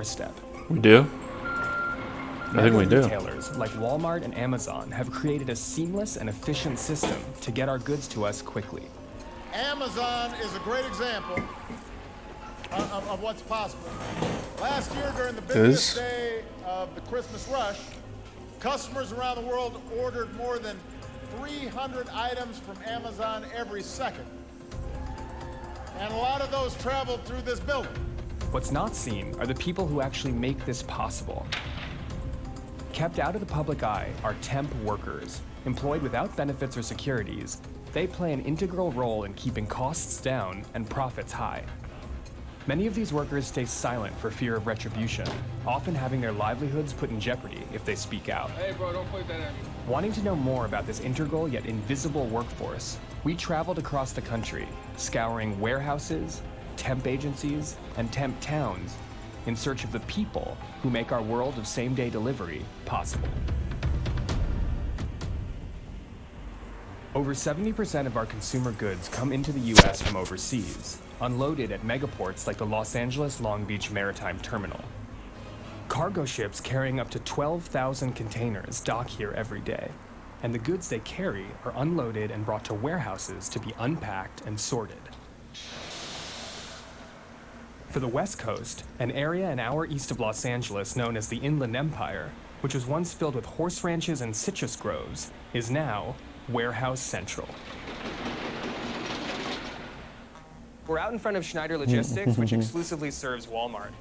doorstep. We do? I think we do. Retailers like Walmart and Amazon have created a seamless and efficient system to get our goods to us quickly. Amazon is a great example of what's possible. Last year, during the busiest day of the Christmas rush, customers around the world ordered more than 300 items from Amazon every second. And a lot of those traveled through this building. What's not seen are the people who actually make this possible. Kept out of the public eye are temp workers, employed without benefits or securities. They play an integral role in keeping costs down and profits high. Many of these workers stay silent for fear of retribution, often having their livelihoods put in jeopardy if they speak out. Hey bro, don't point that at me. Wanting to know more about this integral yet invisible workforce, we traveled across the country, scouring warehouses, temp agencies, and temp towns in search of the people who make our world of same-day delivery possible. Over 70% of our consumer goods come into the US from overseas, unloaded at megaports like the Los Angeles Long Beach Maritime Terminal. Cargo ships carrying up to 12,000 containers dock here every day, and the goods they carry are unloaded and brought to warehouses to be unpacked and sorted. For the West Coast, an area an hour east of Los Angeles known as the Inland Empire, which was once filled with horse ranches and citrus groves, is now Warehouse Central. We're out in front of Schneider Logistics, which exclusively serves Walmart.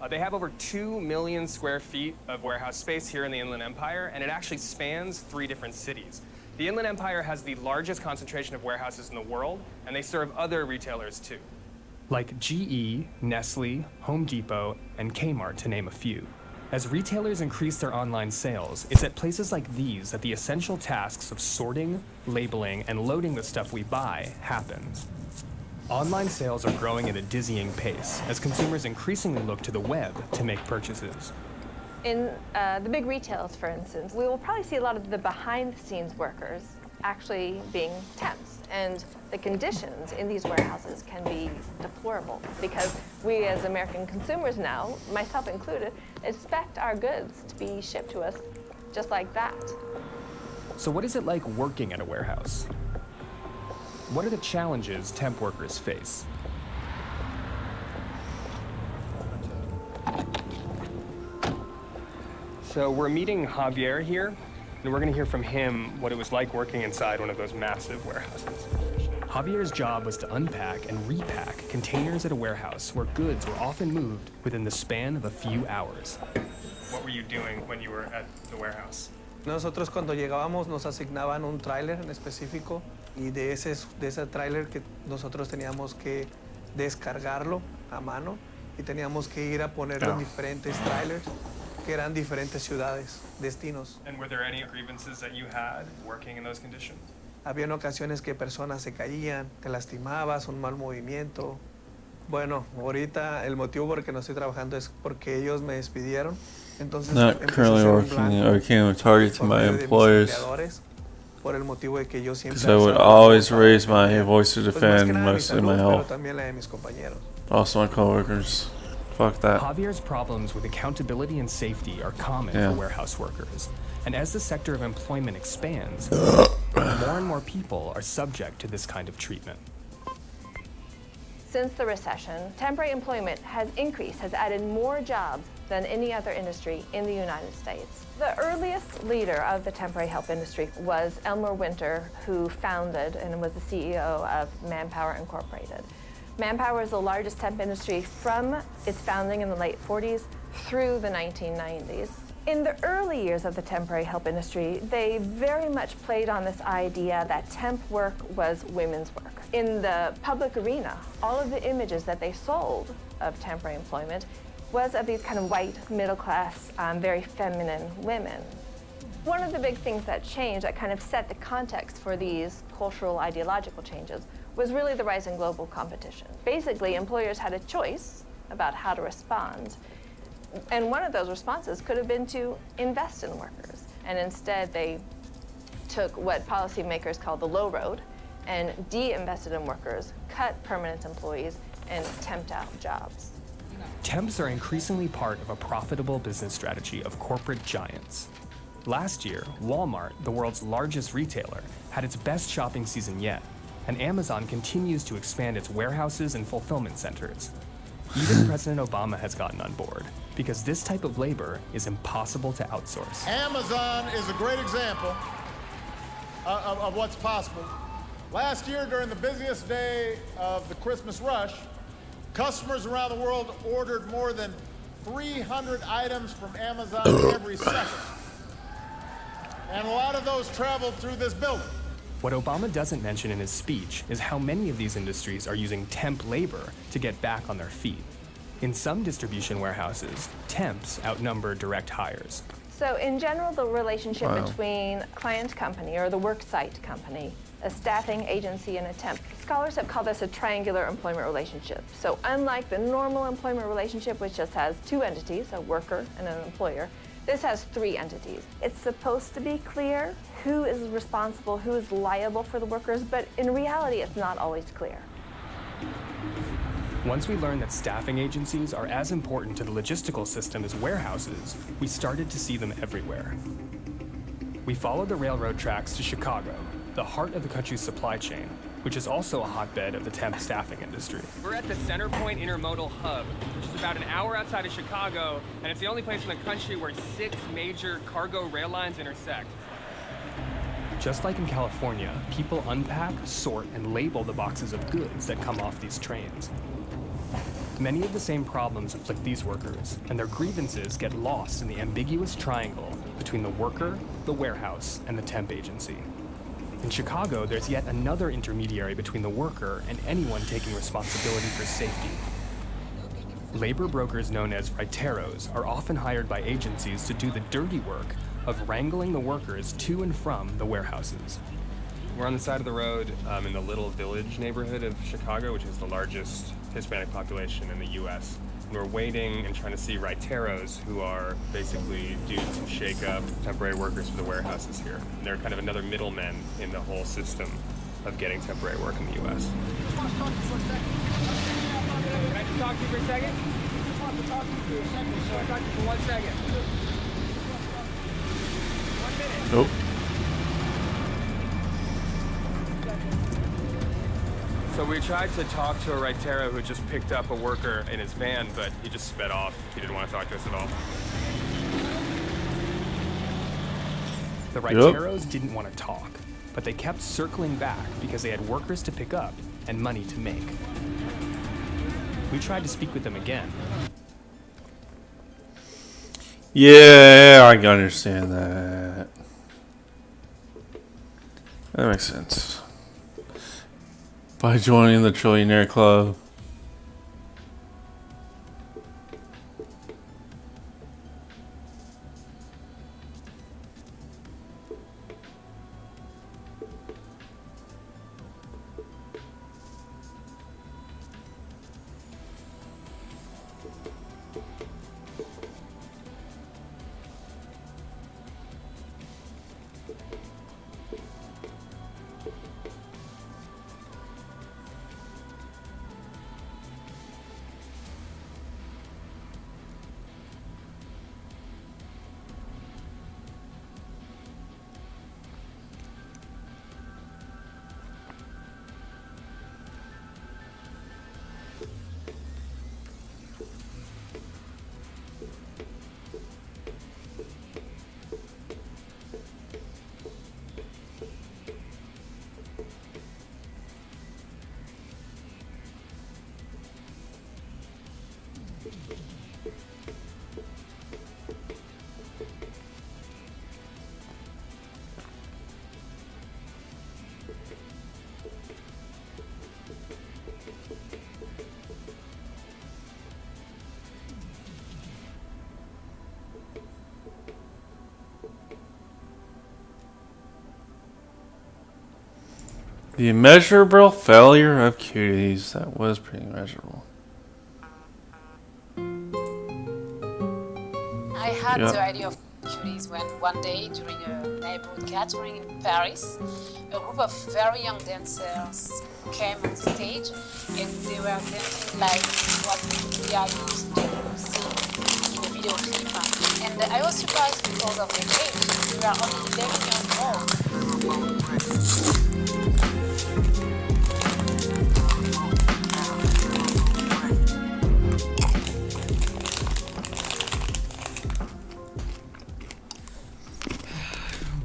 They have over 2 million square feet of warehouse space here in the Inland Empire, and it actually spans 3 different cities. The Inland Empire has the largest concentration of warehouses in the world, and they serve other retailers too, like GE, Nestle, Home Depot, and Kmart, to name a few. As retailers increase their online sales, it's at places like these that the essential tasks of sorting, labeling, and loading the stuff we buy happens. Online sales are growing at a dizzying pace as consumers increasingly look to the web to make purchases. In the big retailers, for instance, we will probably see a lot of the behind-the-scenes workers actually being temps. And the conditions in these warehouses can be deplorable because we as American consumers now, myself included, expect our goods to be shipped to us just like that. So what is it like working at a warehouse? What are the challenges temp workers face? So we're meeting Javier here, and we're going to hear from him what it was like working inside one of those massive warehouses. Javier's job was to unpack and repack containers at a warehouse where goods were often moved within the span of a few hours. What were you doing when you were at the warehouse? Nosotros cuando llegábamos nos asignaban un tráiler en específico y de ese tráiler que nosotros teníamos que descargarlo a mano y teníamos que ir a ponerlo en diferentes trailers que eran diferentes ciudades, destinos. And were there any grievances that you had working in those conditions? Habían ocasiones que personas se caían, te lastimabas, un mal movimiento. Bueno, ahorita el motivo por el que no estoy trabajando es porque ellos me despidieron. Entonces, not currently working or became a target to my employers por el motivo de que yo siempre because I would always raise my voice to defend mostly my health. Also my coworkers. Fuck that. Javier's problems with accountability and safety are common for warehouse workers. And as the sector of employment expands, more and more people are subject to this kind of treatment. Since the recession, temporary employment has increased, has added more jobs than any other industry in the United States. The earliest leader of the temporary help industry was Elmer Winter, who founded and was the CEO of Manpower Incorporated. Manpower is the largest temp industry from its founding in the late 40s through the 1990s. In the early years of the temporary help industry, they very much played on this idea that temp work was women's work. In the public arena, all of the images that they sold of temporary employment was of these kind of white, middle-class, very feminine women. One of the big things that changed, that kind of set the context for these cultural ideological changes, was really the rise in global competition. Basically, employers had a choice about how to respond. And one of those responses could have been to invest in workers. And instead, they took what policymakers call the low road and de-invested in workers, cut permanent employees, and temped out jobs. Temps are increasingly part of a profitable business strategy of corporate giants. Last year, Walmart, the world's largest retailer, had its best shopping season yet, and Amazon continues to expand its warehouses and fulfillment centers. Even President Obama has gotten on board, because this type of labor is impossible to outsource. Amazon is a great example of what's possible. Last year, during the busiest day of the Christmas rush, customers around the world ordered more than 300 items from Amazon every second. And a lot of those traveled through this building. What Obama doesn't mention in his speech is how many of these industries are using temp labor to get back on their feet. In some distribution warehouses, temps outnumber direct hires. So in general, the relationship between client company or the worksite company, a staffing agency, and a temp, scholars have called this a triangular employment relationship. So unlike the normal employment relationship, which just has two entities, a worker and an employer, this has three entities. It's supposed to be clear who is responsible, who is liable for the workers, but in reality, it's not always clear. Once we learned that staffing agencies are as important to the logistical system as warehouses, we started to see them everywhere. We followed the railroad tracks to Chicago, the heart of the country's supply chain, which is also a hotbed of the temp staffing industry. We're at the Centerpoint Intermodal Hub, which is about an hour outside of Chicago, and it's the only place in the country where 6 major cargo rail lines intersect. Just like in California, people unpack, sort, and label the boxes of goods that come off these trains. Many of the same problems afflict these workers, and their grievances get lost in the ambiguous triangle between the worker, the warehouse, and the temp agency. In Chicago, there's yet another intermediary between the worker and anyone taking responsibility for safety. Labor brokers known as raiteros are often hired by agencies to do the dirty work of wrangling the workers to and from the warehouses. We're on the side of the road in the Little Village neighborhood of Chicago, which is the largest Hispanic population in the U.S. And we're waiting and trying to see raiteros, who are basically dudes who shake up temporary workers for the warehouses here. And they're kind of another middleman in the whole system of getting temporary work in the U.S. Can I just talk to you for a second? I just want to talk to you for a second. So I talk to you for 1 second. 1 minute. Nope. So we tried to talk to a raitero who just picked up a worker in his van, but he just sped off. He didn't want to talk to us at all. The raiteros didn't want to talk, but they kept circling back because they had workers to pick up and money to make. We tried to speak with them again. Yeah, I can understand that. That makes sense. By joining the Trillionaire Club. The immeasurable failure of cuties. That was pretty measurable. I had the idea of cuties when one day during a neighborhood gathering in Paris, a group of very young dancers came on stage and they were dancing like what we are used to see in the video clip. And I was surprised because of their age. They were only 11 years old.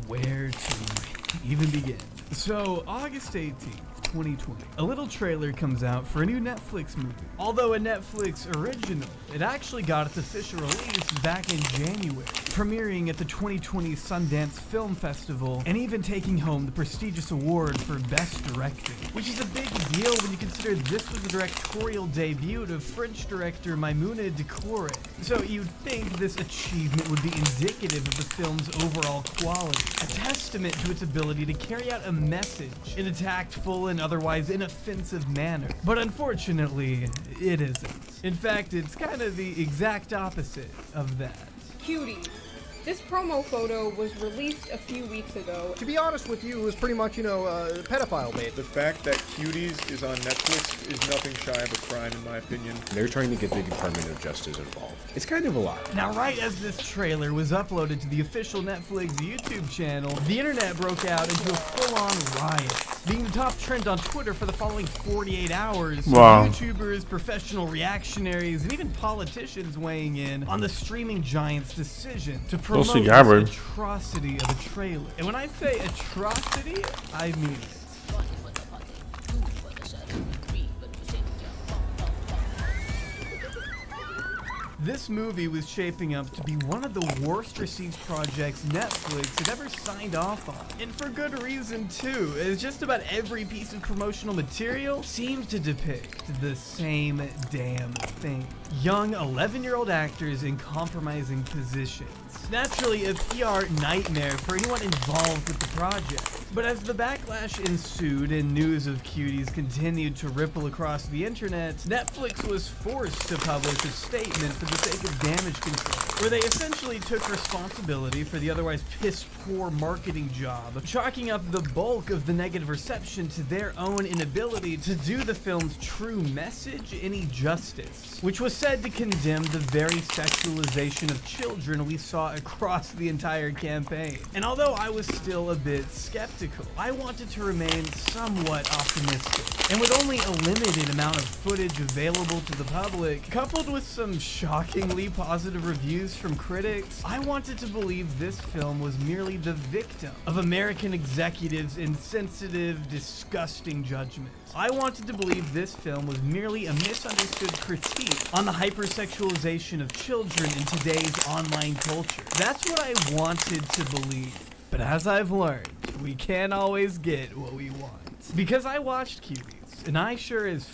Where to even begin? So, August 18th, 2020, a little trailer comes out for a new Netflix movie. Although a Netflix original, it actually got its official release back in January, premiering at the 2020 Sundance Film Festival and even taking home the prestigious award for Best Director, which is a big deal when you consider this was the directorial debut of French director Maimouna Diakhouri. So you'd think this achievement would be indicative of the film's overall quality, a testament to its ability to carry out a message in a tactful and otherwise inoffensive manner. But unfortunately, it isn't. In fact, it's kind of the exact opposite of that. Cuties. This promo photo was released a few weeks ago. To be honest with you, it was pretty much, pedophile bait. The fact that Cuties is on Netflix is nothing shy of a crime, in my opinion. They're trying to get the Department of Justice involved. It's kind of a lot. Now, right as this trailer was uploaded to the official Netflix YouTube channel, the internet broke out into a full-on riot, being the top trend on Twitter for the following 48 hours. Wow. YouTubers, professional reactionaries, and even politicians weighing in on the streaming giant's decision to promote Mostly this Gabbard. atrocity of a trailer. And when I say atrocity, I mean it. This movie was shaping up to be one of the worst received projects Netflix had ever signed off on. And for good reason too, as just about every piece of promotional material seemed to depict the same damn thing. Young 11-year-old actors in compromising positions. Naturally a PR nightmare for anyone involved with the project. But as the backlash ensued and news of Cuties continued to ripple across the internet, Netflix was forced to publish a statement for the sake of damage control, where they essentially took responsibility for the otherwise piss-poor marketing job of chalking up the bulk of the negative reception to their own inability to do the film's true message any justice, which was said to condemn the very sexualization of children we saw across the entire campaign. And although I was still a bit skeptical, I wanted to remain somewhat optimistic. And with only a limited amount of footage available to the public, coupled with some shockingly positive reviews from critics, I wanted to believe this film was merely the victim of American executives' insensitive, disgusting judgment. I wanted to believe this film was merely a misunderstood critique on the hypersexualization of children in today's online culture. That's what I wanted to believe. But as I've learned, we can't always get what we want. Because I watched Cuties, and I sure as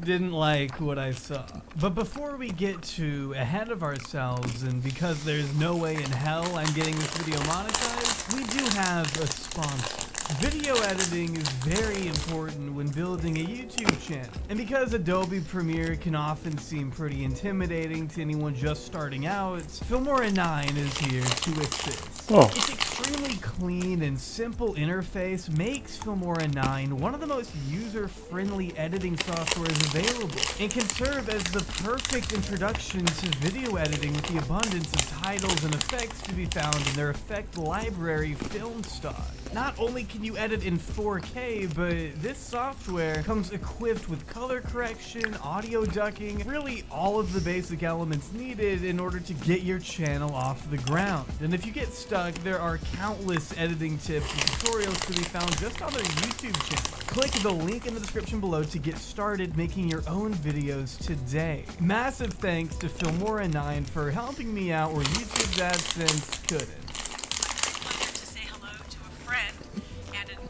didn't like what I saw. But before we get too ahead of ourselves, and because there's no way in hell I'm getting this video monetized, we do have a sponsor. Video editing is very important when building a YouTube channel. And because Adobe Premiere can often seem pretty intimidating to anyone just starting out, Filmora 9 is here to assist. Oh. Its extremely clean and simple interface makes Filmora 9 one of the most user-friendly editing softwares available, and can serve as the perfect introduction to video editing with the abundance of titles and effects to be found in their effect library film stock. Not only can you edit in 4K, but this software comes equipped with color correction, audio ducking, really all of the basic elements needed in order to get your channel off the ground. And if you get stuck, there are countless editing tips and tutorials to be found just on their YouTube channel. Click the link in the description below to get started making your own videos today. Massive thanks to Filmora 9 for helping me out where YouTube's AdSense couldn't.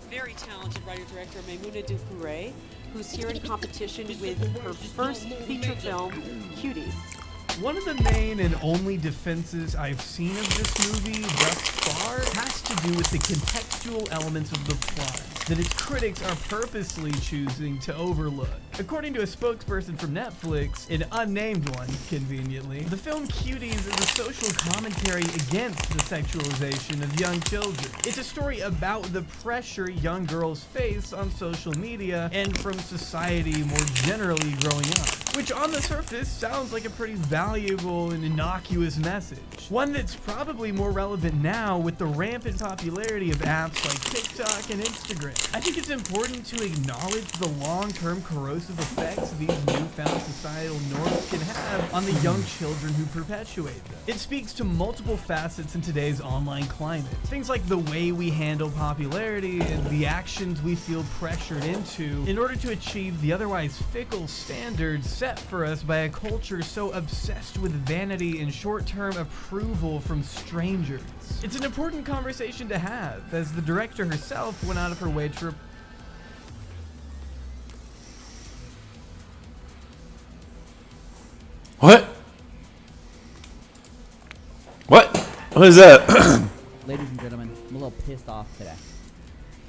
Very talented writer-director Maimouna Diakhouri, who's here in competition with her first feature film, Cuties. One of the main and only defenses I've seen of this movie thus far has to do with the contextual elements of the plot. that its critics are purposely choosing to overlook. According to a spokesperson from Netflix, an unnamed one, conveniently, the film Cuties is a social commentary against the sexualization of young children. It's a story about the pressure young girls face on social media and from society more generally growing up, which on the surface sounds like a pretty valuable and innocuous message. One that's probably more relevant now with the rampant popularity of apps like TikTok and Instagram. I think it's important to acknowledge the long-term corrosive effects these newfound societal norms can have on the young children who perpetuate them. It speaks to multiple facets in today's online climate. Things like the way we handle popularity and the actions we feel pressured into in order to achieve the otherwise fickle standards set for us by a culture so obsessed with vanity and short-term approval from strangers. It's an important conversation to have, as the director herself went out of her way to What? What? What is that? Ladies and gentlemen, I'm a little pissed off today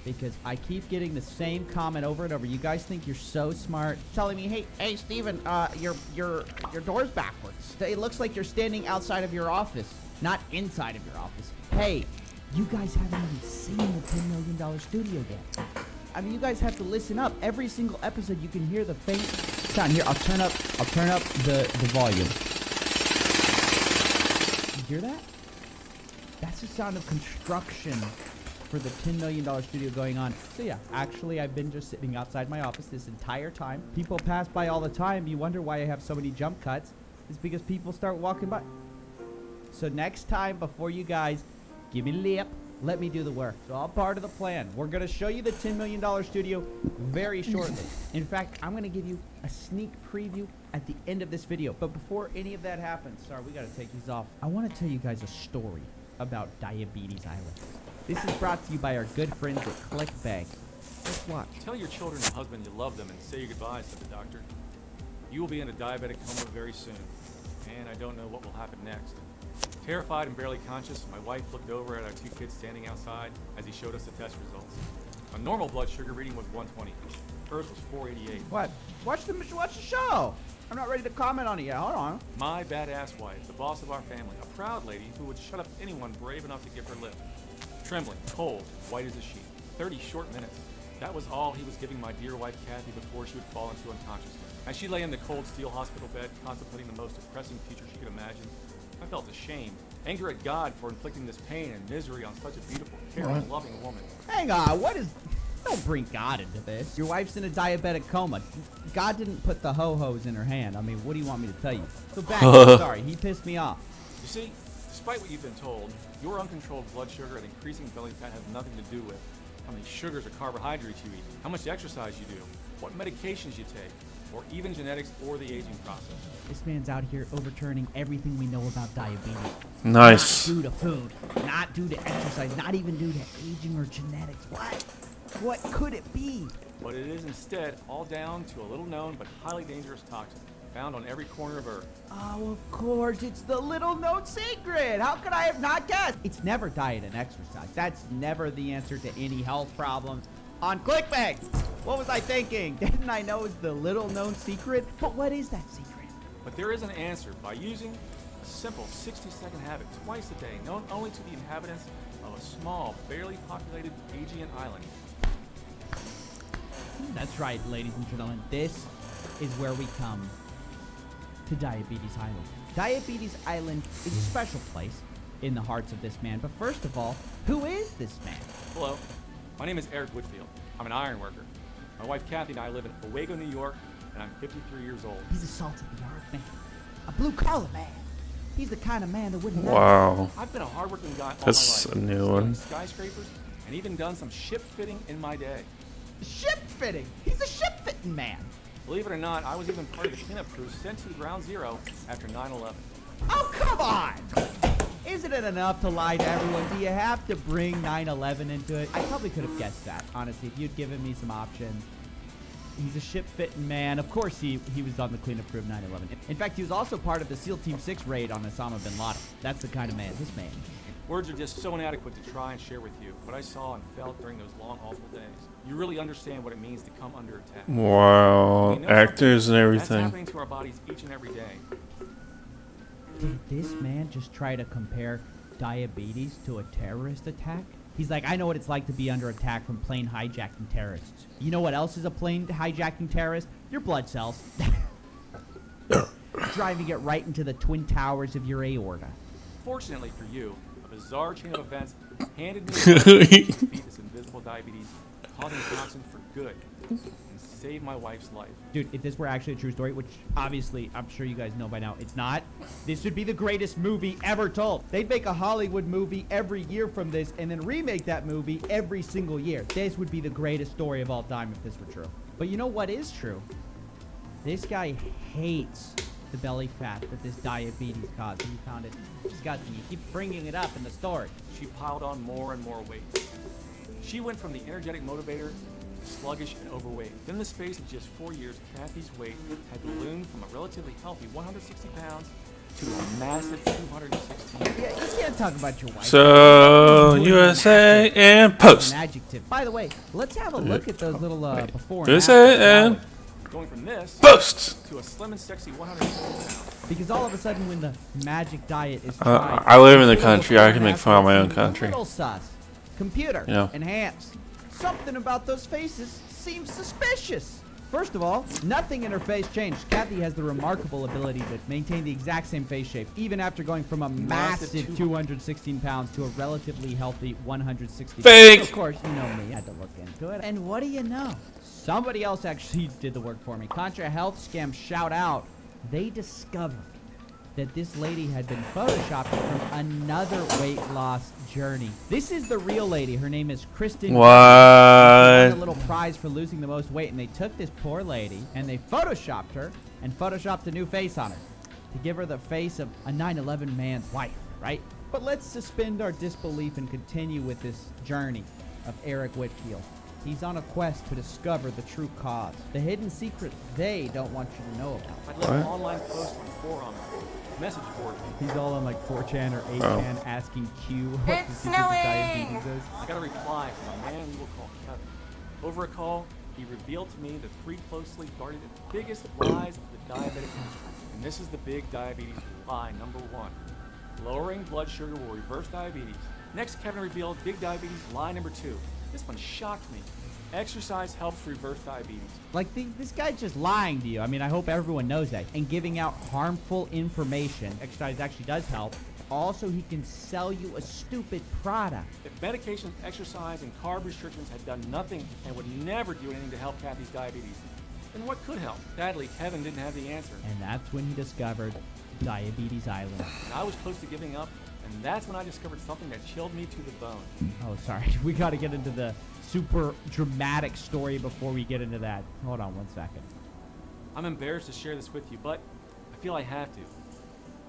because I keep getting the same comment over and over. You guys think you're so smart, telling me, "Hey, Steven, your door's backwards. It looks like you're standing outside of your office, not inside of your office." Hey, you guys haven't even seen the $10 million studio yet. I mean, you guys have to listen up. Every single episode, you can hear the faint sound. Here, I'll turn up the volume. You hear that? That's the sound of construction for the $10 million studio going on. So yeah, actually, I've been just sitting outside my office this entire time. People pass by all the time. You wonder why I have so many jump cuts. It's because people start walking by. So next time, before you guys give me lip, let me do the work. It's all part of the plan. We're going to show you the $10 million studio very shortly. In fact, I'm going to give you a sneak preview at the end of this video. But before any of that happens, sorry, we got to take these off. I want to tell you guys a story about Diabetes Island. This is brought to you by our good friends at ClickBank. Let's watch. Tell your children and husband you love them and say your goodbyes, said the doctor. You will be in a diabetic coma very soon, and I don't know what will happen next. Terrified and barely conscious, my wife looked over at our two kids standing outside as he showed us the test results. A normal blood sugar reading was 120. Hers was 488. What? Watch the show. I'm not ready to comment on it yet. Hold on. My badass wife, the boss of our family, a proud lady who would shut up anyone brave enough to give her lip. Trembling, cold, white as a sheet. 30 short minutes. That was all he was giving my dear wife Kathy before she would fall into unconsciousness. As she lay in the cold steel hospital bed, contemplating the most depressing future she could imagine, I felt ashamed. Anger at God for inflicting this pain and misery on such a beautiful, caring, loving woman. Hang on, what is... Don't bring God into this. Your wife's in a diabetic coma. God didn't put the ho-hos in her hand. I mean, what do you want me to tell you? So back up. Sorry, he pissed me off. You see, despite what you've been told, your uncontrolled blood sugar and increasing belly fat has nothing to do with how many sugars or carbohydrates you eat, how much exercise you do, what medications you take, or even genetics or the aging process. This man's out here overturning everything we know about diabetes. Nice. Not due to food, not due to exercise, not even due to aging or genetics. What? What could it be? What it is instead, all down to a little known but highly dangerous toxin found on every corner of Earth. Oh, of course, it's the little known secret. How could I have not guessed? It's never diet and exercise. That's never the answer to any health problem. On ClickBank. What was I thinking? Didn't I know it's the little known secret? But what is that secret? But there is an answer by using a simple 60-second habit twice a day, known only to the inhabitants of a small, barely populated Aegean island. That's right, ladies and gentlemen. This is where we come to Diabetes Island. Diabetes Island is a special place in the hearts of this man. But first of all, who is this man? Hello, my name is Eric Whitfield. I'm an iron worker. My wife Kathy and I live in Owego, New York, and I'm 53 years old. He's a salt of the earth man. A blue-collar man. He's the kind of man that wouldn't... Wow. I've been a hardworking guy all That's my life. a new one. Skyscrapers, and even done some ship fitting in my day. Ship fitting? He's a ship fitting man. Believe it or not, I was even part of the cleanup crew sent to Ground Zero after 9/11. Oh, come on! Isn't it enough to lie to everyone? Do you have to bring 9/11 into it? I probably could have guessed that, honestly, if you'd given me some options. He's a ship-fitting man. Of course, he was on the cleanup crew of 9/11. In fact, he was also part of the SEAL Team 6 raid on Osama bin Laden. That's the kind of man this man is. Words are just so inadequate to try and share with you what I saw and felt during those long, awful days. You really understand what it means to come under attack. Wow, actors and That's everything. happening to our bodies each and every day. Did this man just try to compare diabetes to a terrorist attack? He's like, I know what it's like to be under attack from plane hijacking terrorists. You know what else is a plane hijacking terrorist? Your blood cells. Driving it right into the twin towers of your aorta. Fortunately for you, a bizarre chain of events handed me the to defeat this invisible diabetes, causing toxin for good, and save my wife's life. Dude, if this were actually a true story, which obviously I'm sure you guys know by now it's not, this would be the greatest movie ever told. They'd make a Hollywood movie every year from this and then remake that movie every single year. This would be the greatest story of all time if this were true. But you know what is true? This guy hates the belly fat that this diabetes caused. He found it disgusting. You keep bringing it up in the story. She piled on more and more weight. She went from the energetic motivator to sluggish and overweight. Then in the space of just 4 years, Kathy's weight had ballooned from a relatively healthy 160 pounds to a massive 216. Yeah, you can't talk about your wife. So, USA and post. An adjective. By the way, let's have a look at those little before and USA after. and Going from this post to a slim and sexy 160 pounds. Because all of a sudden when the magic diet is tried, I live in the country. I can make fun of my own country. Little sus. Computer. Yeah. Enhance. Something about those faces seems suspicious. First of all, nothing in her face changed. Kathy has the remarkable ability to maintain the exact same face shape, even after going from a massive 216 pounds to a relatively healthy 160 Fake! pounds. Of course, you know me. I had to look into it. And what do you know? Somebody else actually did the work for me. Contra Health Scam, shout out. They discovered that this lady had been photoshopped from another weight loss journey. This is the real lady. Her name is Kristen. What? She won a little prize for losing the most weight, and they took this poor lady and they photoshopped her and photoshopped a new face on her to give her the face of a 9/11 man's wife, right? But let's suspend our disbelief and continue with this journey of Eric Whitfield. He's on a quest to discover the true cause, the hidden secret they don't want you to know about. I'd left an online post on forum, message board. He's all on like 4chan or 8chan asking Q what It's the secret of diabetes snowing! is. I got a reply from a man we will call Kevin. Over a call, he revealed to me the 3 closely guarded and biggest lies of the diabetic industry. And this is the big diabetes lie number 1. Lowering blood sugar will reverse diabetes. Next, Kevin revealed big diabetes lie number 2. This one shocked me. Exercise helps reverse diabetes. Like, this guy's just lying to you. I mean, I hope everyone knows that. And giving out harmful information. Exercise actually does help. Also, he can sell you a stupid product. If medication, exercise, and carb restrictions had done nothing and would never do anything to help Kathy's diabetes, then what could help? Sadly, Kevin didn't have the answer. And that's when he discovered Diabetes Island. And I was close to giving up, and that's when I discovered something that chilled me to the bone. Oh, sorry. We got to get into the super dramatic story before we get into that. Hold on one second. I'm embarrassed to share this with you, but I feel I have to.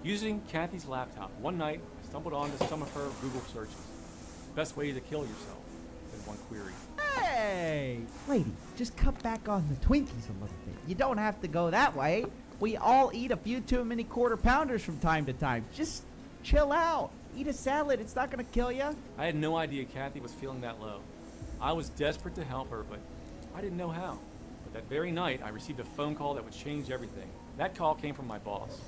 Using Kathy's laptop, one night I stumbled onto some of her Google searches. Best way to kill yourself, in one query. Hey! Lady, just cut back on the Twinkies a little bit. You don't have to go that way. We all eat a few too many quarter pounders from time to time. Just chill out. Eat a salad. It's not going to kill you. I had no idea Kathy was feeling that low. I was desperate to help her, but I didn't know how. But that very night, I received a phone call that would change everything. That call came from my boss.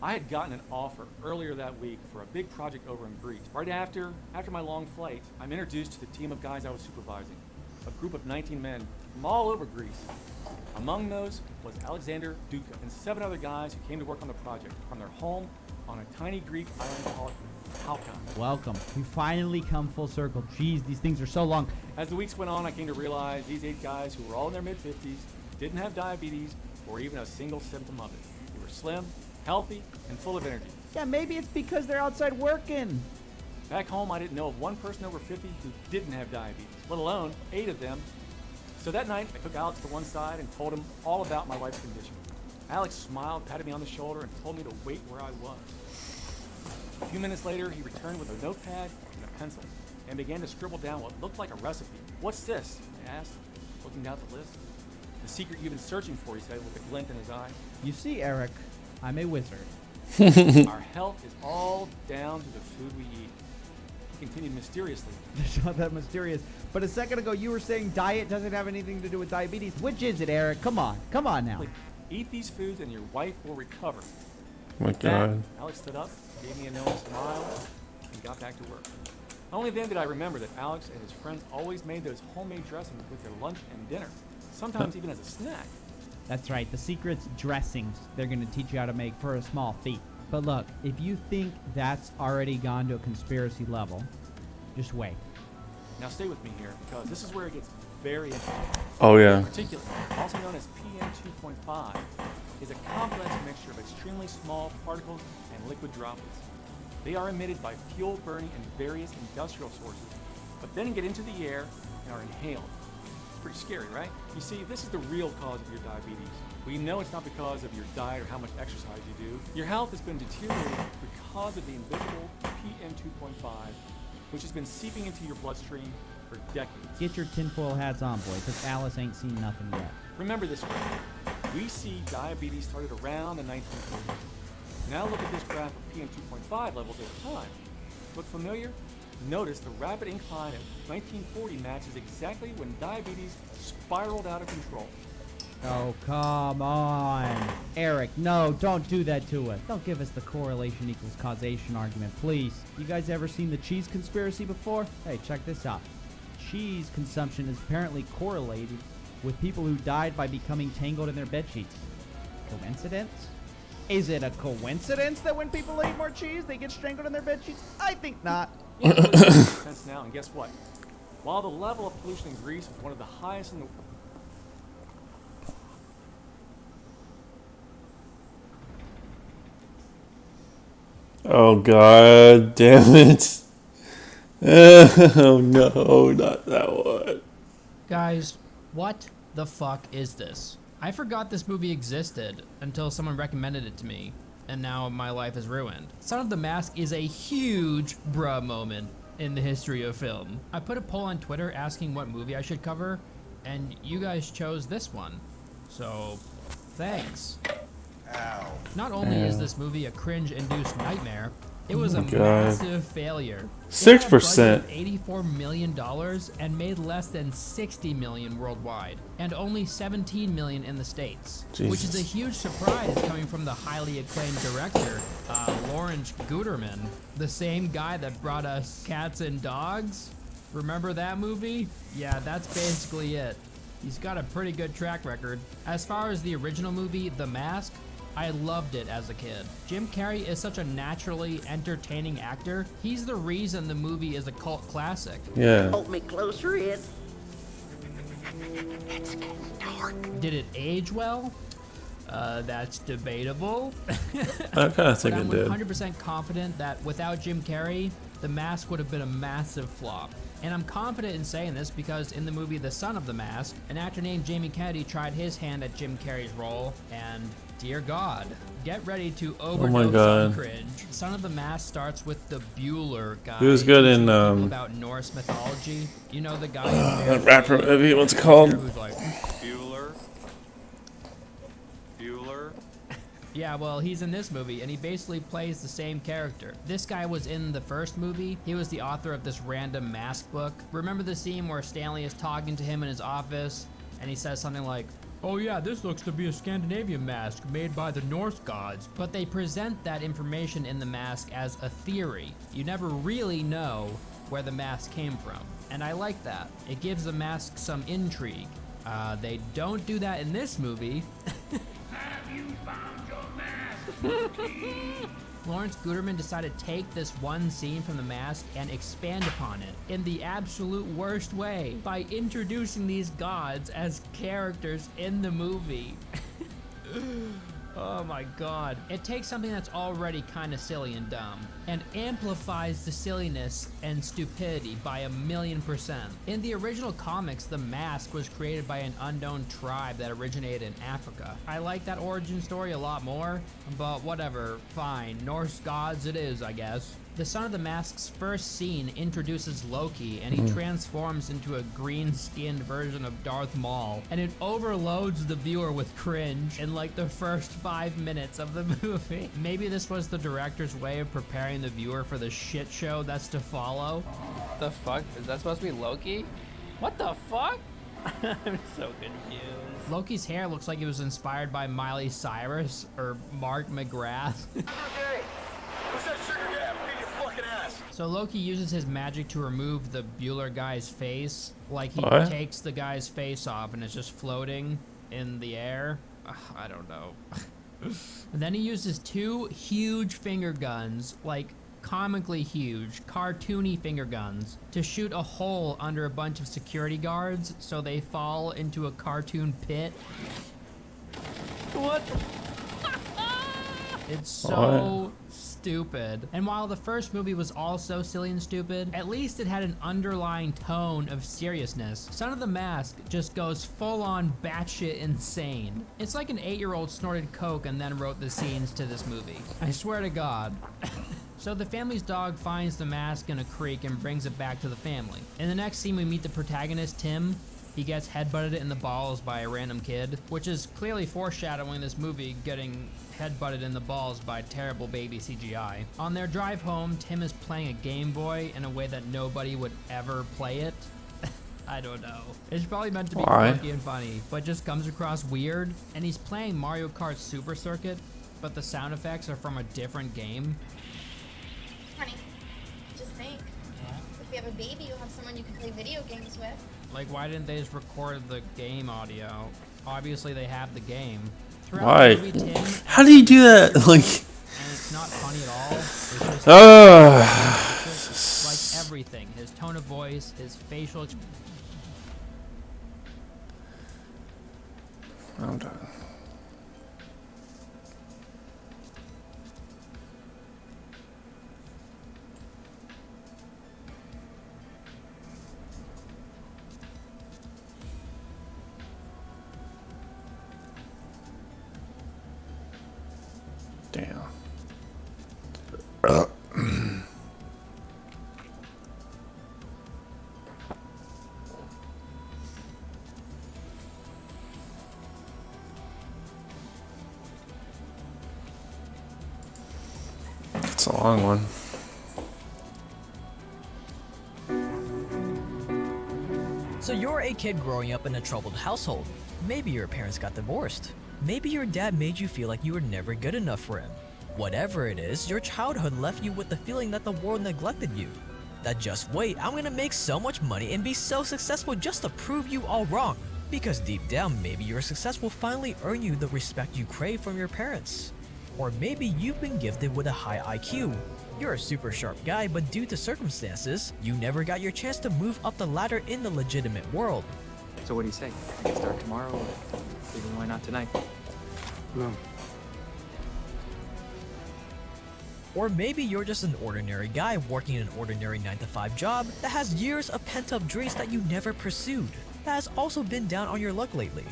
I had gotten an offer earlier that week for a big project over in Greece. Right after my long flight, I'm introduced to the team of guys I was supervising, a group of 19 men from all over Greece. Among those was Alexander Duka and 7 other guys who came to work on the project from their home on a tiny Greek island called Halka. Welcome. We finally come full circle. Jeez, these things are so long. As the weeks went on, I came to realize these 8 guys who were all in their mid-50s didn't have diabetes or even a single symptom of it. They were slim, healthy, and full of energy. Yeah, maybe it's because they're outside working. Back home, I didn't know of one person over 50 who didn't have diabetes, let alone 8 of them. So that night, I took Alex to one side and told him all about my wife's condition. Alex smiled, patted me on the shoulder, and told me to wait where I was. A few minutes later, he returned with a notepad and a pencil and began to scribble down what looked like a recipe. "What's this?" I asked, looking down the list. The The secret you've been searching for, he said with a glint in his eye. You see, Eric, I'm a wizard. Our health is all down to the food we eat. He continued mysteriously. It's not that mysterious. But a second ago, you were saying diet doesn't have anything to do with diabetes. Which is it, Eric? Come on now. Eat these foods and your wife will recover. Oh my God. Alex stood up, gave me a knowing smile, and got back to work. Only then did I remember that Alex and his friends always made those homemade dressings with their lunch and dinner, sometimes even as a snack. That's right. The secret's dressings they're going to teach you how to make for a small fee. But look, if you think that's already gone to a conspiracy level, just wait. Now stay with me here, because this is where it gets very interesting. Oh, yeah. Particularly, also known as PM2.5, is a complex mixture of extremely small particles and liquid droplets. They are emitted by fuel burning and various industrial sources, but then get into the air and are inhaled. Pretty scary, right? You see, this is the real cause of your diabetes. We know it's not because of your diet or how much exercise you do. Your health has been deteriorating because of the invisible PM2.5, which has been seeping into your bloodstream for decades. Get your tinfoil hats on, boy, because Alice ain't seen nothing yet. Remember this way. We see diabetes started around the 1940s. Now look at this graph of PM2.5 levels over time. Look familiar? Notice the rapid incline of 1940 matches exactly when diabetes spiraled out of control. Oh, come on. Eric, no, don't do that to us. Don't give us the correlation equals causation argument, please. You guys ever seen the cheese conspiracy before? Hey, check this out. Cheese consumption is apparently correlated with people who died by becoming tangled in their bedsheets. Coincidence? Is it a coincidence that when people eat more cheese, they get strangled in their bedsheets? I think not. Yeah, it makes sense now, and guess what? While the level of pollution in Greece was one of the highest in the Oh God damn it. Oh no, not that one. Guys, what the fuck is this? I forgot this movie existed until someone recommended it to me, and now my life is ruined. Son of the Mask is a huge bruh moment in the history of film. I put a poll on Twitter asking what movie I should cover, and you guys chose this one. So, thanks. Ow. Not only is this movie a cringe-induced nightmare, it was a God. massive failure. 6%. $84 million and made less than 60 million worldwide, and only 17 million in the States. Jesus. Which is a huge surprise coming from the highly acclaimed director, Lawrence Guterman, the same guy that brought us Cats and Dogs. Remember that movie? Yeah, that's basically it. He's got a pretty good track record. As far as the original movie, The Mask, I loved it as a kid. Jim Carrey is such a naturally entertaining actor. He's the reason the movie is a cult classic. Yeah. Hold me closer, Ed. Did it age well? That's debatable. I kind of think it But did. I'm 100% confident that without Jim Carrey, The Mask would have been a massive flop. And I'm confident in saying this because in the movie The Son of the Mask, an actor named Jamie Kennedy tried his hand at Jim Carrey's role, and dear God, get ready to overdose on cringe. Son of the Mask starts with the Bueller guy. He was good in about Norse mythology. You know the guy that rapper movie, what's it called? who's like, Bueller. yeah, well, he's in this movie, and he basically plays the same character. This guy was in the first movie. He was the author of this random mask book. Remember the scene where Stanley is talking to him in his office, and he says something like, "Oh yeah, this looks to be a Scandinavian mask made by the Norse gods." But they present that information in the mask as a theory. You never really know where the mask came from. And I like that. It gives the mask some intrigue. They don't do that in this movie. Have you found your mask? Lawrence Guterman decided to take this one scene from The Mask and expand upon it in the absolute worst way by introducing these gods as characters in the movie. Oh my God. It takes something that's already kind of silly and dumb and amplifies the silliness and stupidity by 1,000,000%. In the original comics, the mask was created by an unknown tribe that originated in Africa. I like that origin story a lot more, but whatever, fine. Norse gods it is, I guess. The Son of the Mask's first scene introduces Loki, and he transforms into a green-skinned version of Darth Maul, and it overloads the viewer with cringe in like the first 5 minutes of the movie. Maybe this was the director's way of preparing the viewer for the shit show that's to follow. The fuck? Is that supposed to be Loki? What the fuck? I'm so confused. Loki's hair looks like it was inspired by Miley Cyrus or Mark McGrath. So Loki uses his magic to remove the Bueller guy's face. Like he takes the guy's face off and it's just floating in the air. I don't know. And then he uses 2 huge finger guns, like comically huge, cartoony finger guns, to shoot a hole under a bunch of security guards so they fall into a cartoon pit. What? It's so stupid. And while the first movie was also silly and stupid, at least it had an underlying tone of seriousness. Son of the Mask just goes full-on batshit insane. It's like an 8-year-old snorted coke and then wrote the scenes to this movie. I swear to God. So the family's dog finds the mask in a creek and brings it back to the family. In the next scene, we meet the protagonist, Tim. He gets headbutted in the balls by a random kid, which is clearly foreshadowing this movie getting headbutted in the balls by terrible baby CGI. On their drive home, Tim is playing a Game Boy in a way that nobody would ever play it. I don't know. It's probably meant to be funky and funny, but just comes across weird. And he's playing Mario Kart Super Circuit, but the sound effects are from a different game. Honey, just think. If you have a baby, you'll have someone you can play video games with. Like, why didn't they just record the game audio? Obviously, they have the game. Why? The movie, Tim, how do you do that? Like, and it's not funny at all. It's just like everything. His tone of voice, his facial expression. I'm done. Damn. It's a long one. So you're a kid growing up in a troubled household. Maybe your parents got divorced. Maybe your dad made you feel like you were never good enough for him. Whatever it is, your childhood left you with the feeling that the world neglected you. That just wait, I'm gonna make so much money and be so successful just to prove you all wrong. Because deep down, maybe your success will finally earn you the respect you crave from your parents. Or maybe you've been gifted with a high IQ. You're a super sharp guy, but due to circumstances, you never got your chance to move up the ladder in the legitimate world. So what do you say? We can start tomorrow, or even why not tonight? No. Or maybe you're just an ordinary guy working an ordinary 9-to-5 job that has years of pent-up dreams that you never pursued, that has also been down on your luck lately.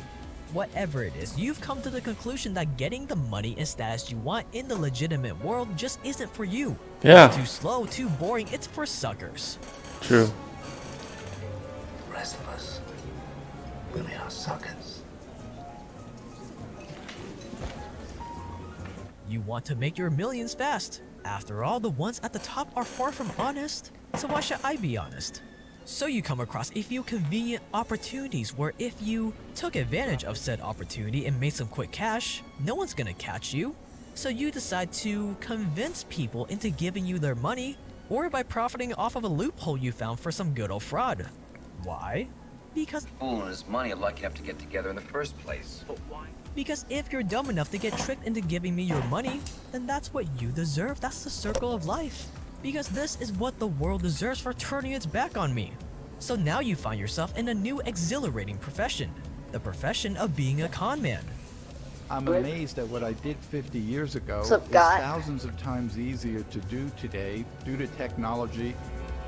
Whatever it is, you've come to the conclusion that getting the money and status you want in the legitimate world just isn't for you. Yeah. It's too slow, too boring, it's for suckers. True. The rest of us really are suckers. You want to make your millions fast. After all, the ones at the top are far from honest. So why should I be honest? So you come across a few convenient opportunities where if you took advantage of said opportunity and made some quick cash, no one's gonna catch you. So you decide to convince people into giving you their money, or by profiting off of a loophole you found for some good old fraud. Why? Because fool and his money are lucky enough to get together in the first place. But why? Because if you're dumb enough to get tricked into giving me your money, then that's what you deserve. That's the circle of life. Because this is what the world deserves for turning its back on me. So now you find yourself in a new exhilarating profession. The profession of being a con man. I'm amazed at what I did 50 years ago. What's up, It's guy? thousands of times easier to do today due to technology.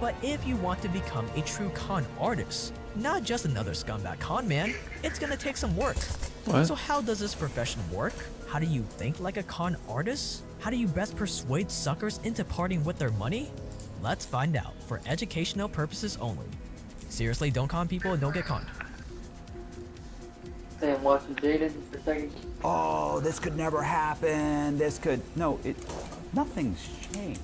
But if you want to become a true con artist, not just another scumbag con man, it's gonna take some work. What? So how does this profession work? How do you think like a con artist? How do you best persuade suckers into parting with their money? Let's find out for educational purposes only. Seriously, don't con people and don't get conned. Hey, I'm watching Jaden for a second. Oh, this could never happen. Nothing's changed.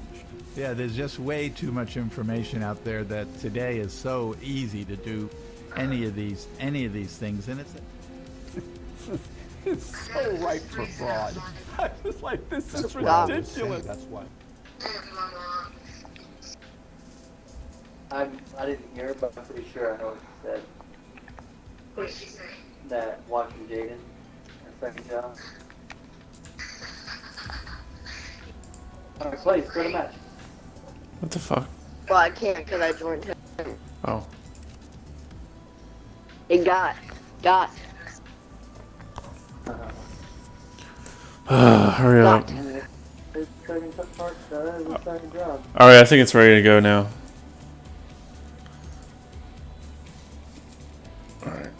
Yeah, there's just way too much information out there that today is so easy to do any of these things, and It's so ripe for fraud. I was like, this is Wow. ridiculous. That's why. I didn't hear, but I'm pretty sure I know what you said. What did you say? That watching Jaden, our second job. Alright, place, go to match. What the fuck? Well, I can't because I joined him. Oh. It got. Hurry up. It's second part, the second job. Alright, I think it's ready to go now. Alright.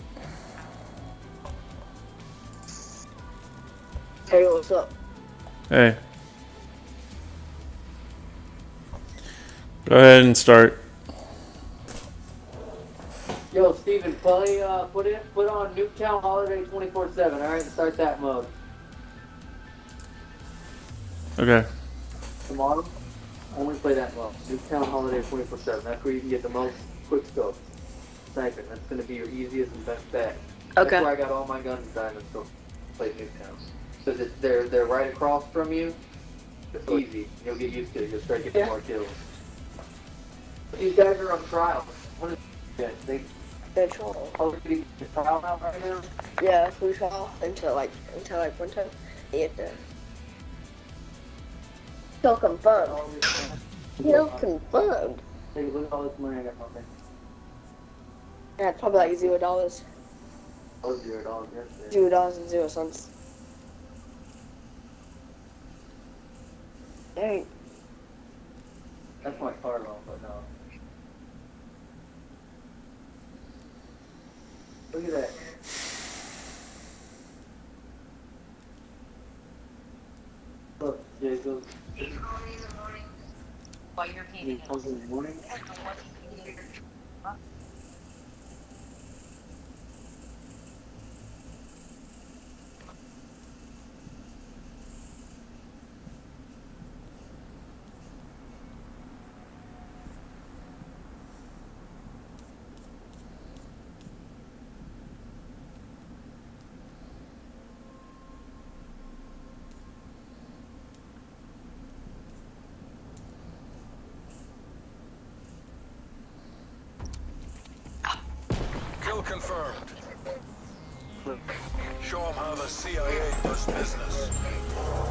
Hey, what's up? Hey. Go ahead and start. Yo, Steven, play, put on Nuketown Holiday 24/7, alright? Start that mode. Okay. Tomorrow, only play that mode. Nuketown Holiday 24/7. That's where you can get the most quick scope. Sniping. That's gonna be your easiest and best bet. Okay. That's where I got all my guns diamond, so play Nuketown. So that they're right across from you. It's easy. You'll get used to it. You'll start getting more kills. These guys are on trial. What is they Control. Oh, did he get trial out right now? Yeah, free trial until like one time. You have to. Still confirmed. Still confirmed. Hey, look at all this money I got on there. Yeah, it's probably like $0. Oh, $0 yesterday. $0.00. Dang. That's my card off, but no. Look at that. Look, Jacob. While you're painting He comes in the morning. Kill confirmed. Show them how the CIA does business.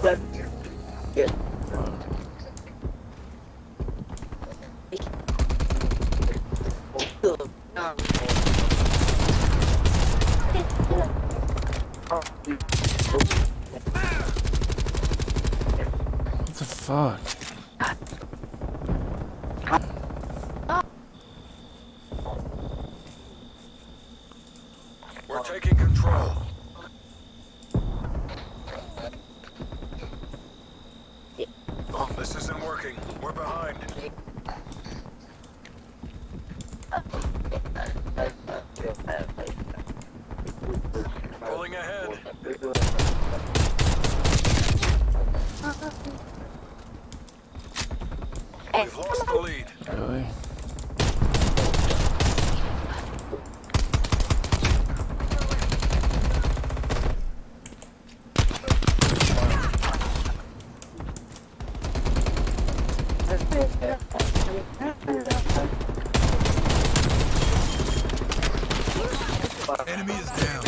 Good. What the fuck? We're taking control. This isn't working. We're behind. Pulling ahead. We've lost the lead. Really? Enemy is down.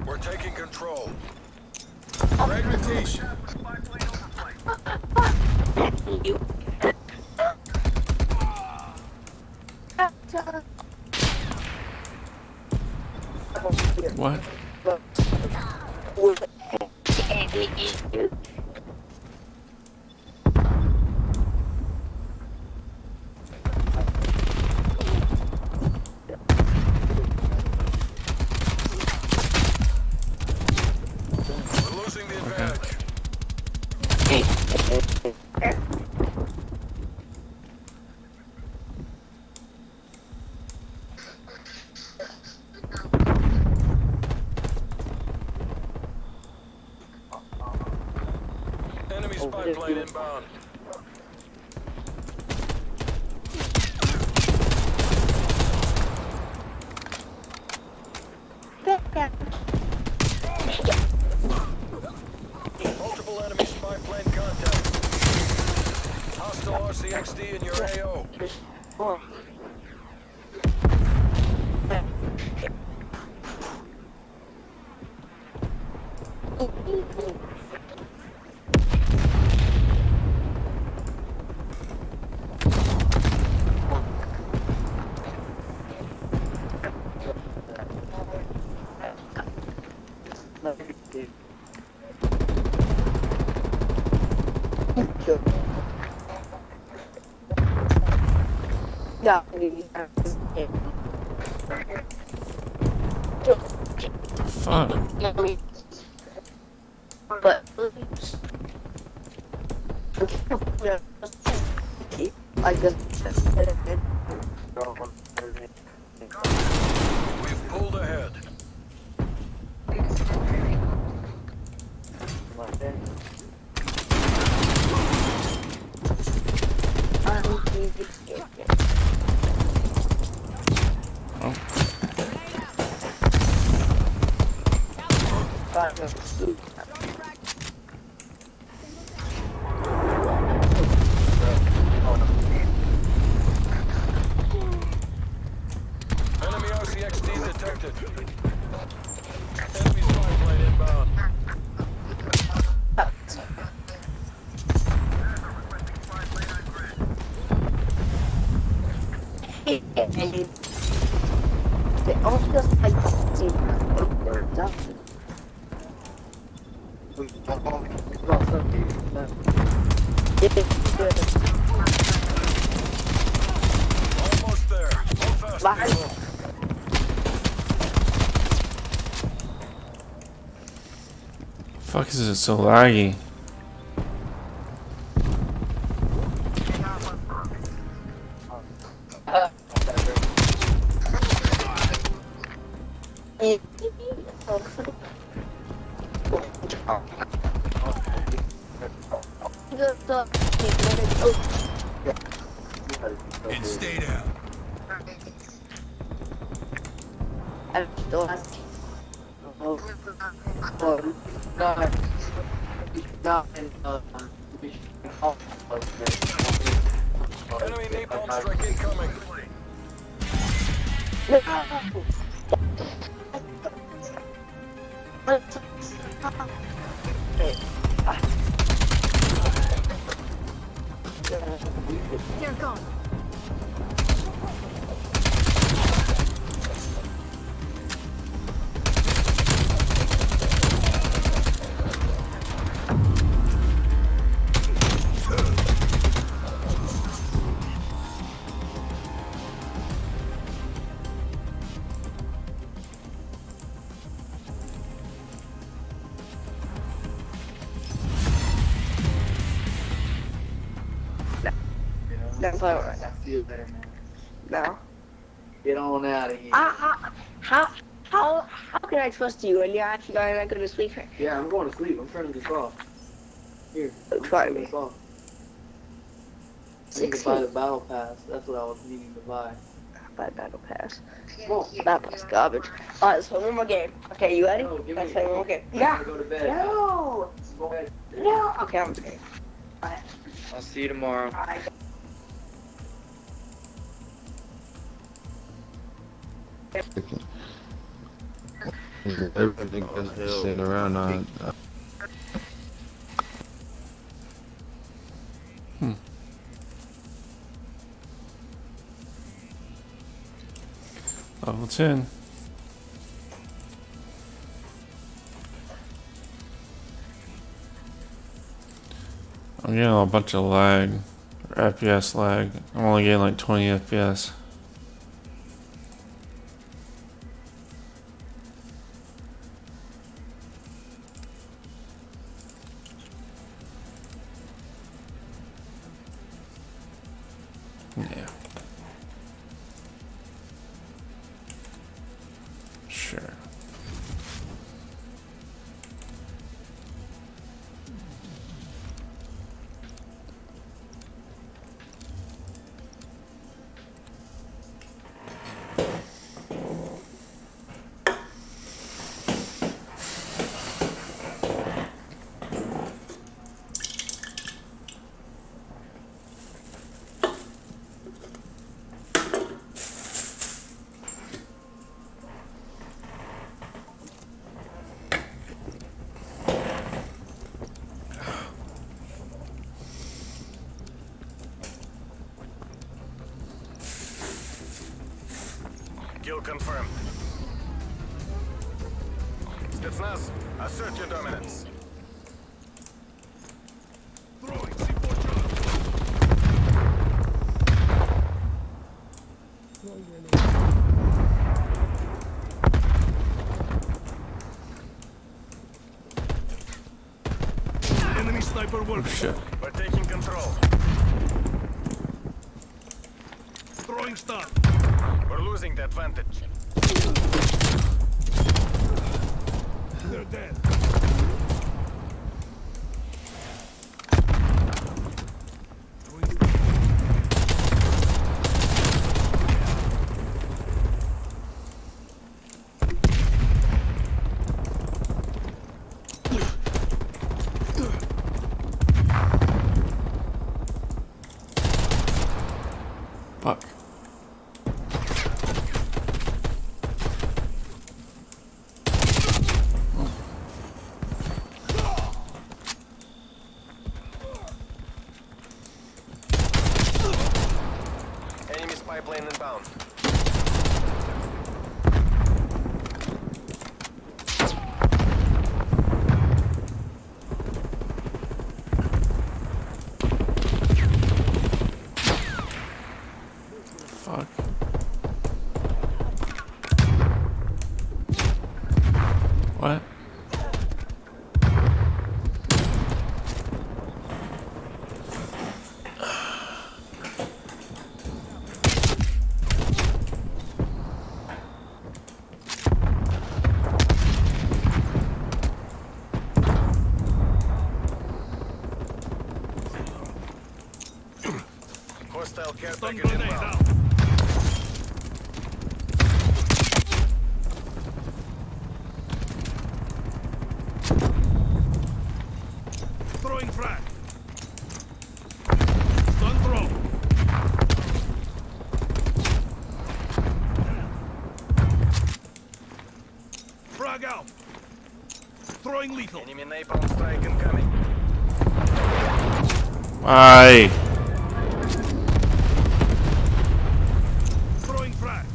We're taking control. Fragmentation. What? We're losing the advantage. Enemy spy plane inbound. Multiple enemy spy plane contact. Hostile RCXD in your AO. Yeah. Fuck. But I just We've pulled ahead. Enemy RCXD detected. Enemy spy plane inbound. They all just like see Almost there. Go fast, people. Fuck is it so laggy? And stay down. Enemy napalm strike incoming. They're gone. Don't play right now. See you later, man. No. Get on out of here. How can I trust you when you're actually not going to sleep? Yeah, I'm going to sleep. I'm turning this off. Here. Try turn me. this off. I need to buy the battle pass. That's what I was needing to buy. Buy battle pass. Come on. Battle pass garbage. Alright, let's play one more game. Okay, you ready? No, give me Let's play one more game. I Yeah. gotta go to bed. No. Go ahead. No. Okay, I'm just kidding. Alright. I'll see you tomorrow. Alright. Everything is sitting around on. Level 10. I'm getting a bunch of lag, or FPS lag. I'm only getting like 20 FPS. Yeah. Sure. Kill confirmed. Spetsnaz, assert your dominance. Throwing C4 charge. Enemy sniper work. Shit. We're taking control. Throwing stun. We're losing the advantage. They're dead. Fuck. Enemy spy plane inbound. Fuck. What? Hostile care package inbound. Throwing frag. Stun throw. Frag out. Throwing lethal. Enemy napalm strike incoming. Aye. Throwing frag.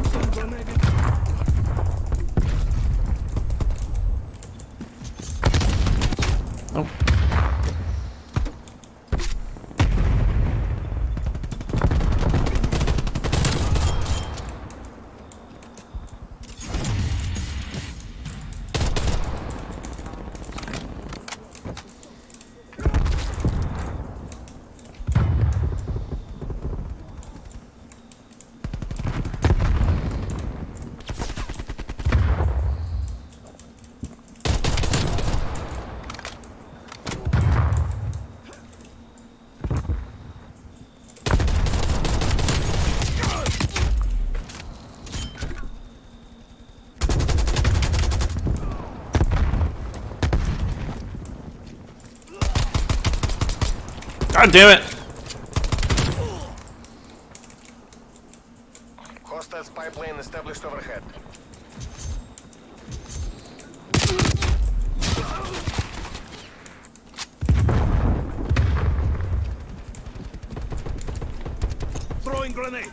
Stun grenade. God damn it! Hostile spy plane established overhead. Throwing grenade.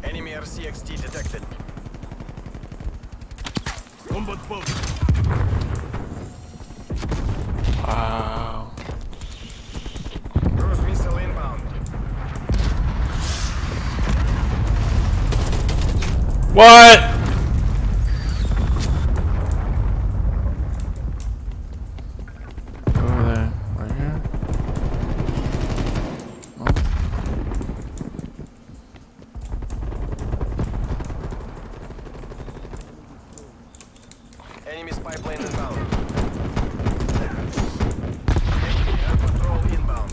Enemy RCXD detected. Combat boat. Wow. Cruise missile inbound. What? Over there. Right here. Oh. Enemy spy plane inbound. Air patrol inbound.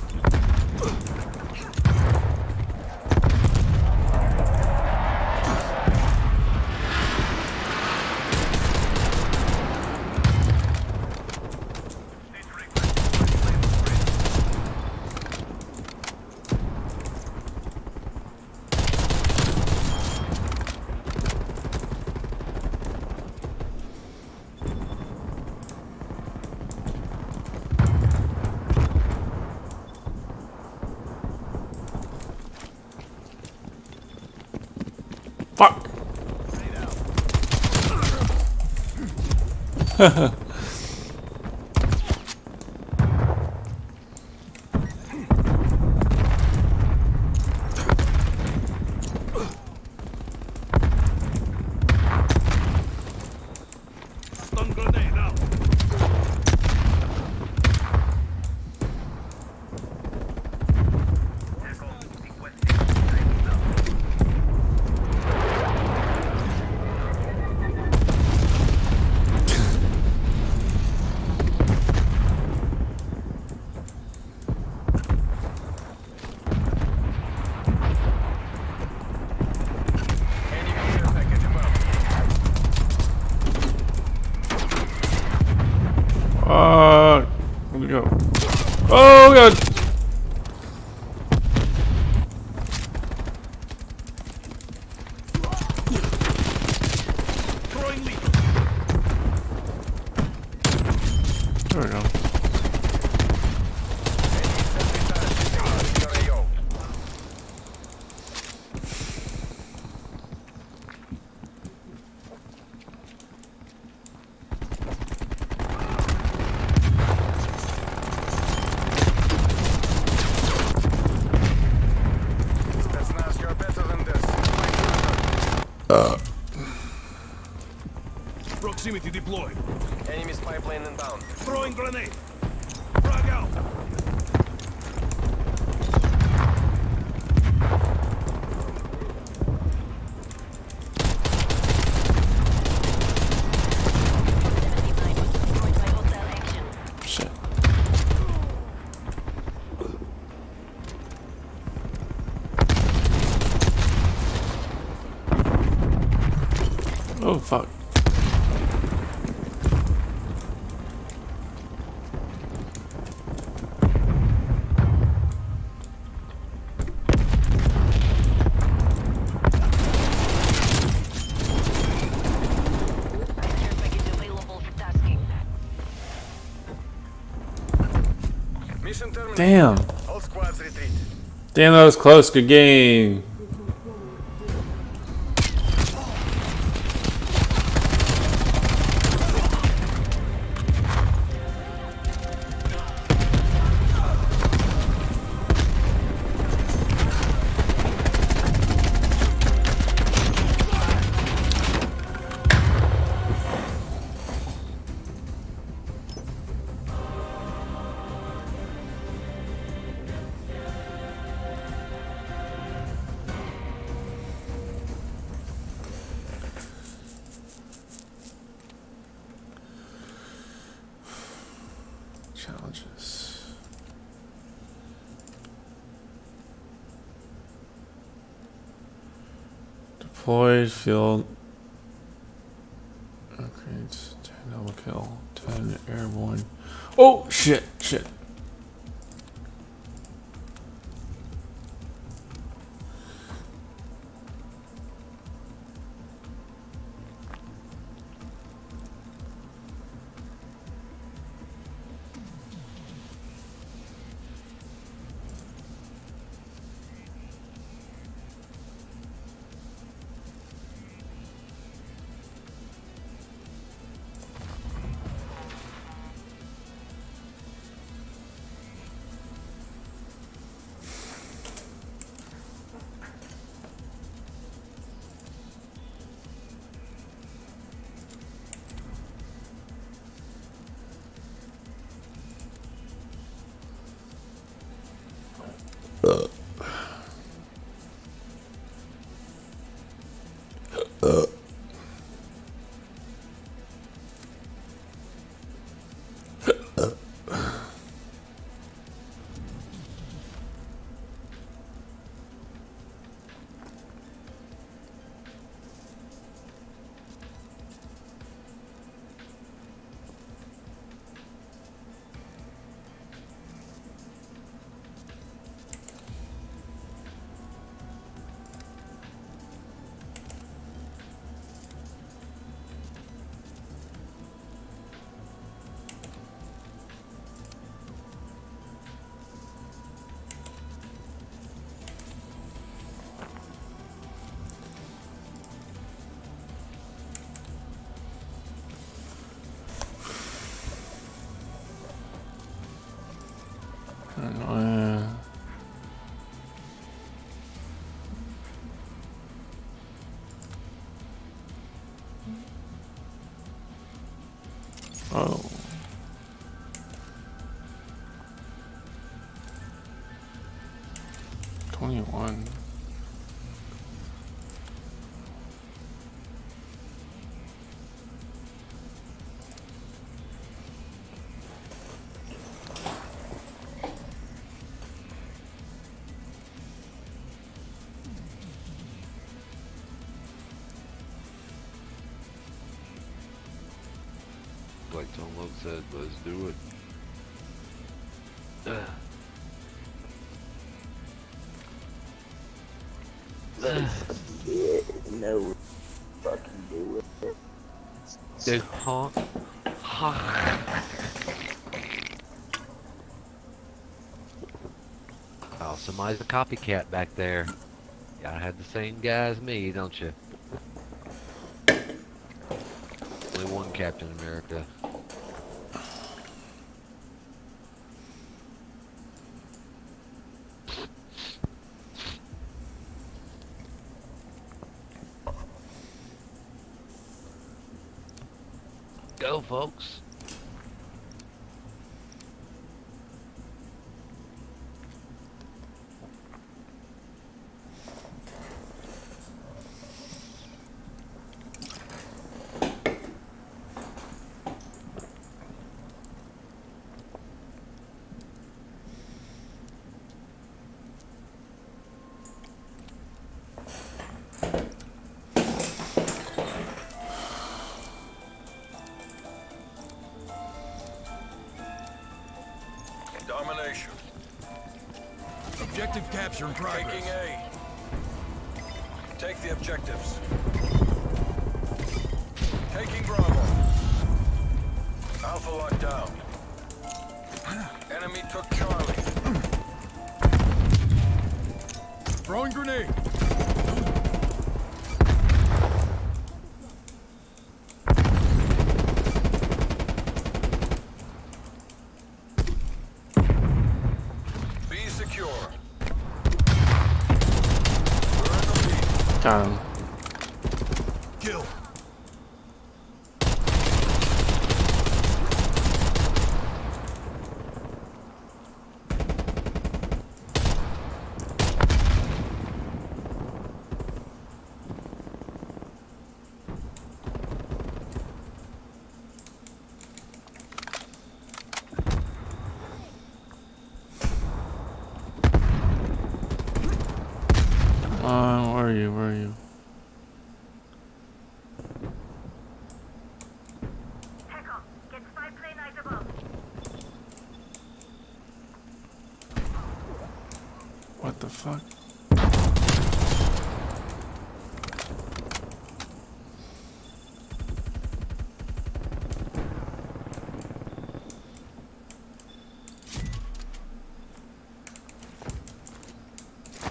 Fuck. Stun grenade out. Where'd we go? Oh god! Throwing lead. There we go. Proximity deployed. Enemy spy plane inbound. Throwing grenade. Frag out. Shit. Oh fuck. Damn. All squads retreat. Damn, that was close. Good game. Challenges. Floyd Field. Okay, it's 10 double kill, 10 airborne. Oh shit! Oh. $21. Like Tom Lowe said, let's do it. No fucking do it. Dude, honk. Oh, somebody's a copycat back there. Y'all had the same guy as me, don't you? Only one Captain America. Go, folks. Domination. Objective capture in progress. Taking A. Take the objectives. Taking Bravo. Alpha locked down. Enemy took Charlie. Throwing grenade. Got him. Kill. Where are you? Where are you? the fuck?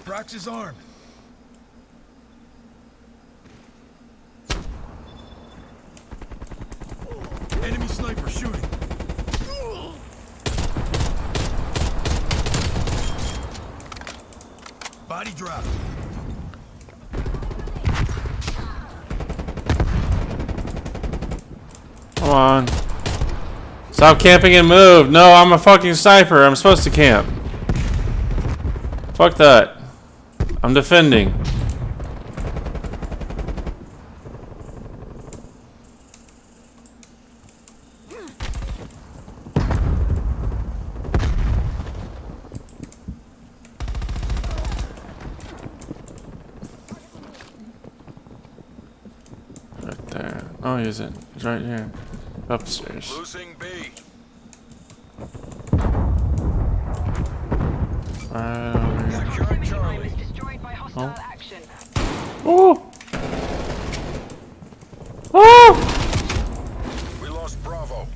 Brax is armed. Enemy sniper shooting. Body drop. Come on. Stop camping and move. No, I'm a fucking sniper. I'm supposed to camp. Fuck that. I'm defending. Right there. Oh, he isn't. He's right here. Upstairs. Losing B. Right over here. Securing Charlie. Oh. Oh! Oh! We lost Bravo.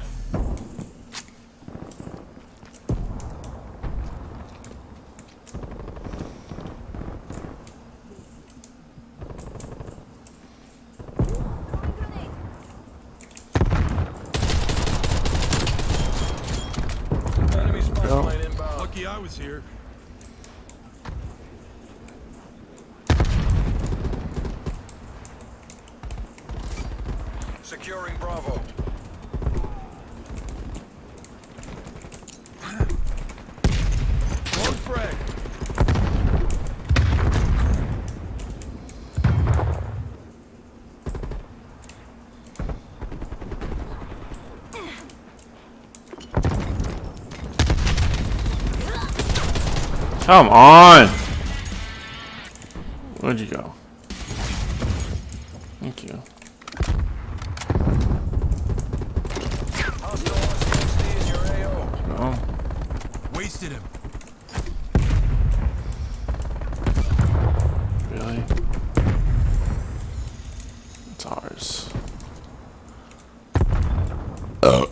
Enemy spy plane inbound. Lucky I was here. Securing Bravo. One frag. Come on! Where'd you go? Thank you. No. Wasted him. Really? It's ours. Oh.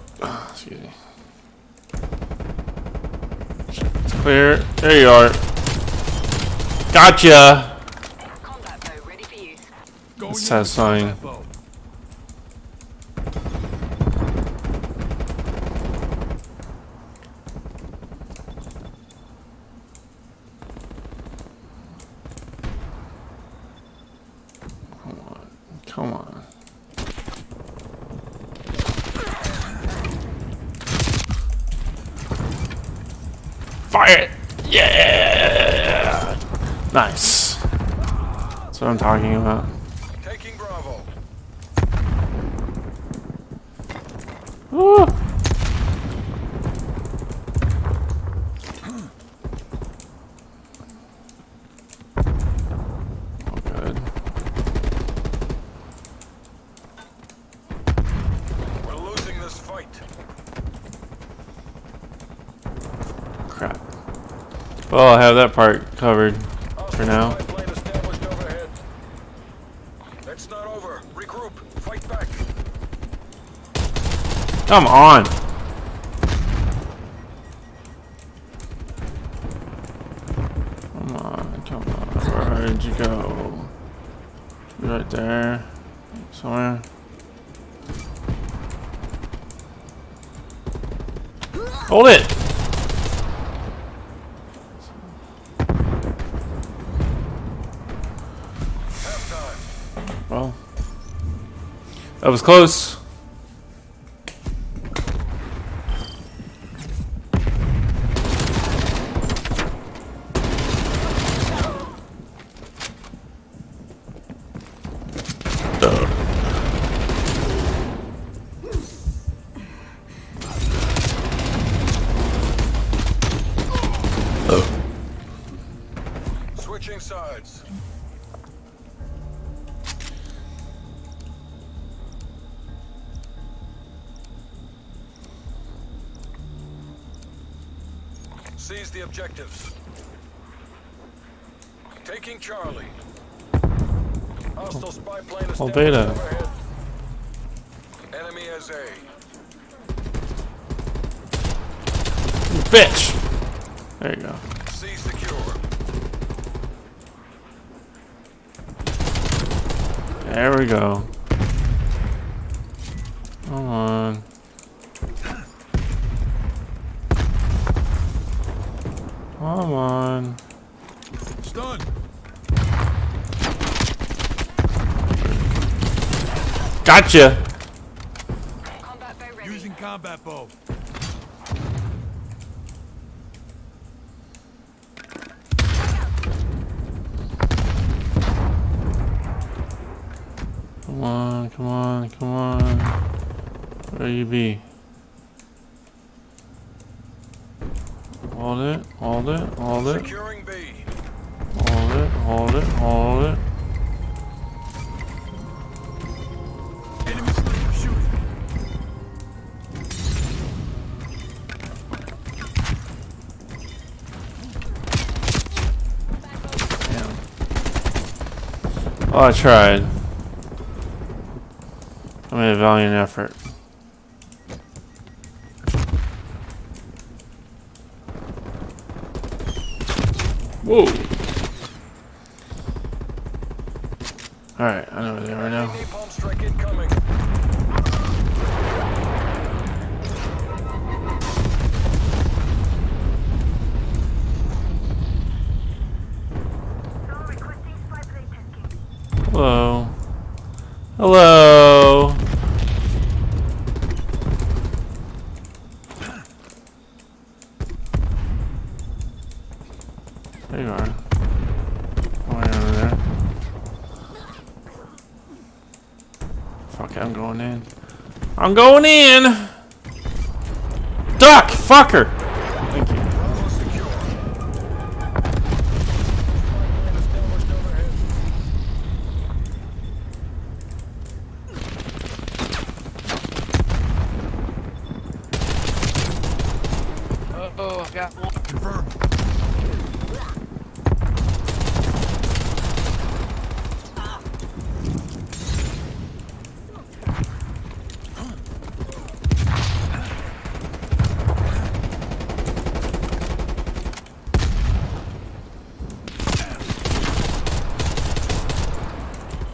Excuse me. It's clear. There you are. Gotcha! It's satisfying. Come on. Fire it! Yeah! Nice. That's what I'm talking about. Taking Bravo. Woo! Crap. Well, I'll have that part covered for now. It's not over. Regroup. Fight back. Come on. Come on, come on. Where'd you go? Right there. Somewhere. Hold it! Well, that was close. Switching sides. Seize the objectives. Taking Charlie. Hostile spy plane is Oh, beta. overhead. Enemy has A. Bitch! There you go. C secure. There we go. Come on. Come on. Stun. Gotcha! Using combat bow. Come on, come on, come on. Where you be? Hold it, hold it, hold it. Securing B. Hold it, hold it, hold it. Enemy sniper shooting. Oh, I tried. I made a valiant effort. Whoa. Alright, I know where they are now. Napalm strike incoming. Hello. Hello. There you are. Right over there. Fuck it, I'm going in. I'm going in! Duck! Fucker! Thank you. Oh, I got one. Confirmed.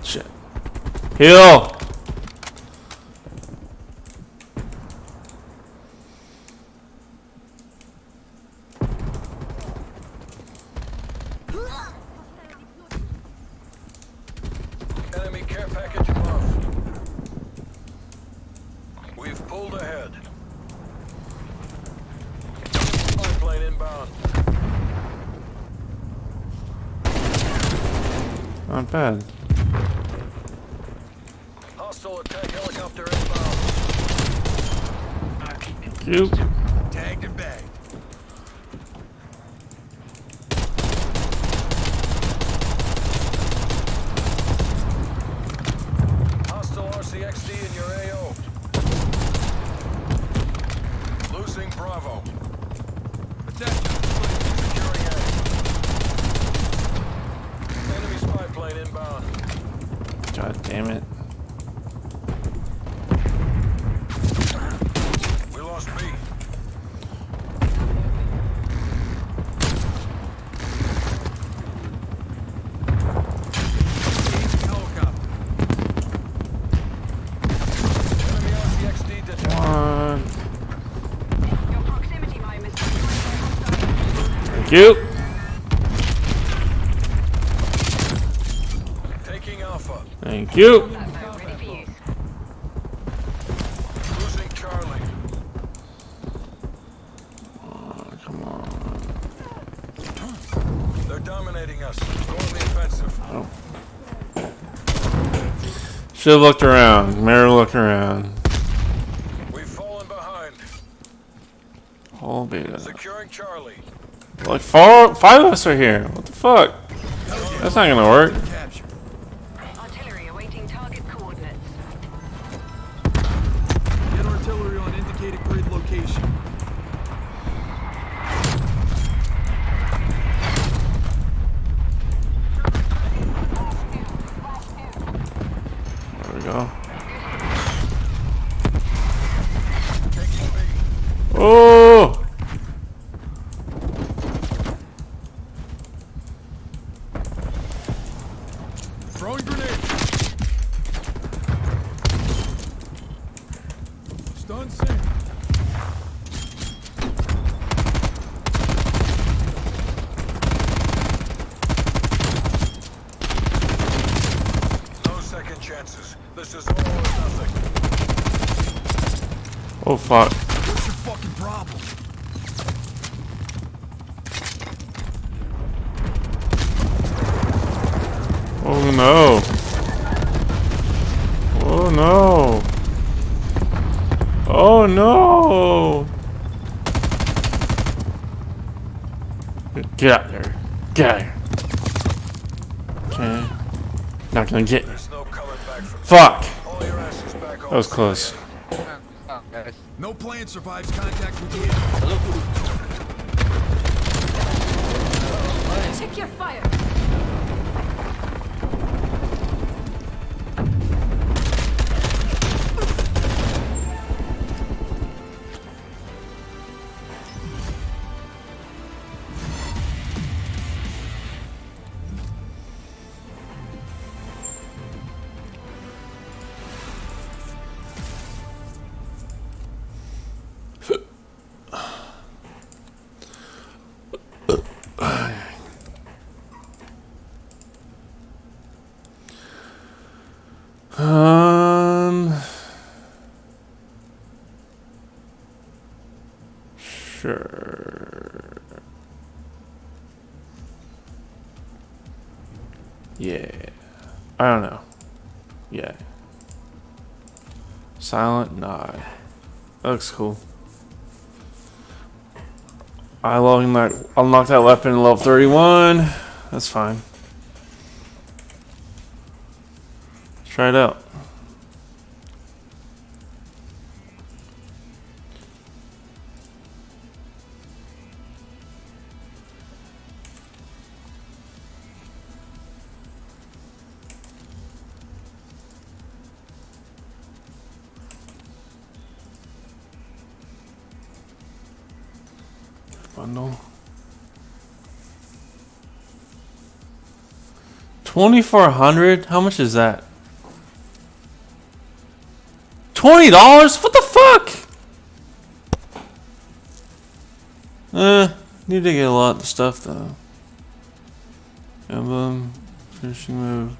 Shit. Heal! Enemy care package above. We've pulled ahead. Spy plane inbound. Not bad. Hostile attack helicopter inbound. Cute. Tagged and bagged. Hostile RCXD in your AO. Losing Bravo. Attention. Securing A. Enemy spy plane inbound. God damn it. We lost B. Helicopter. Enemy RCXD detected. Come on. Thank you. Taking Alpha. Thank you. Losing Charlie. Oh, come on. They're dominating us. Go on the offensive. Oh. Should have looked around. Mary look around. We've fallen behind. Oh, beta. Securing Charlie. Like five of us are here. What the fuck? That's not gonna work. Capture. Artillery awaiting target coordinates. Get artillery on indicated grid location. Oh! Throwing grenade. Stun sync. No second chances. This is all or nothing. Oh fuck. What's your fucking problem? Oh no. Oh no. Oh no. Get out there. Get out here. Okay. Not gonna get you. Fuck. That was close. No plane survives contact with the enemy. Check your fire. Sure. Yeah. I don't know. Yeah. Silent nod. That looks cool. I unlocked that weapon in level 31. That's fine. Let's try it out. Bundle. 2,400? How much is that? $20? What the fuck? Need to get a lot of stuff though. Emblem, finishing move.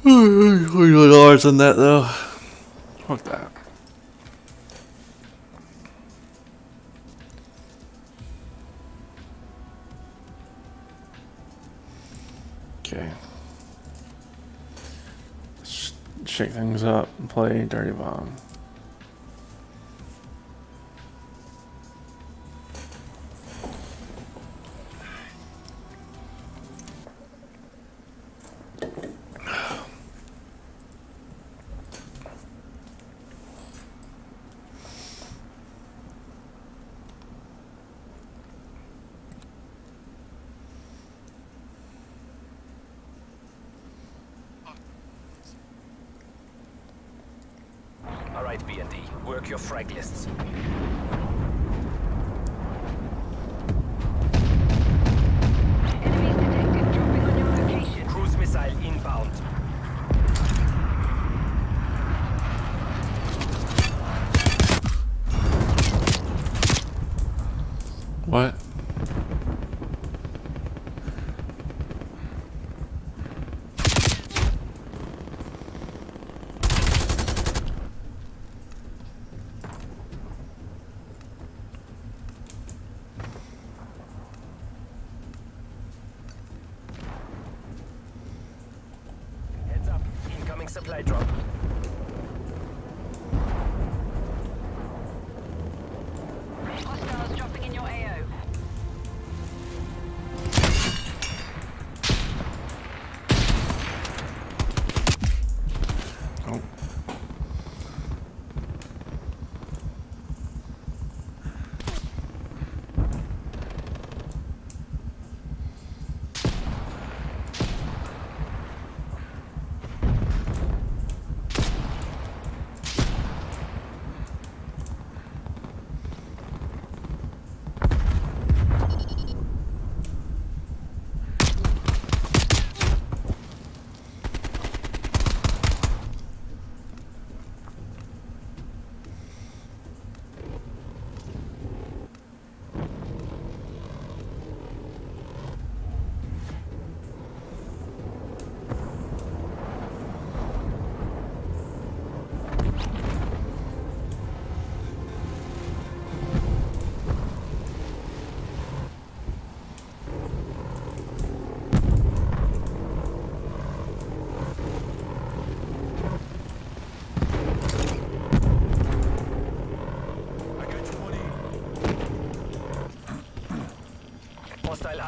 $20 on that though. Fuck that. Okay. Let's shake things up and play Dirty Bomb. All right, B&D, work your frag lists. Enemies detected dropping on your location. Cruise missile inbound. What? Heads up, incoming supply drop. Hostiles dropping in your AO. Oh.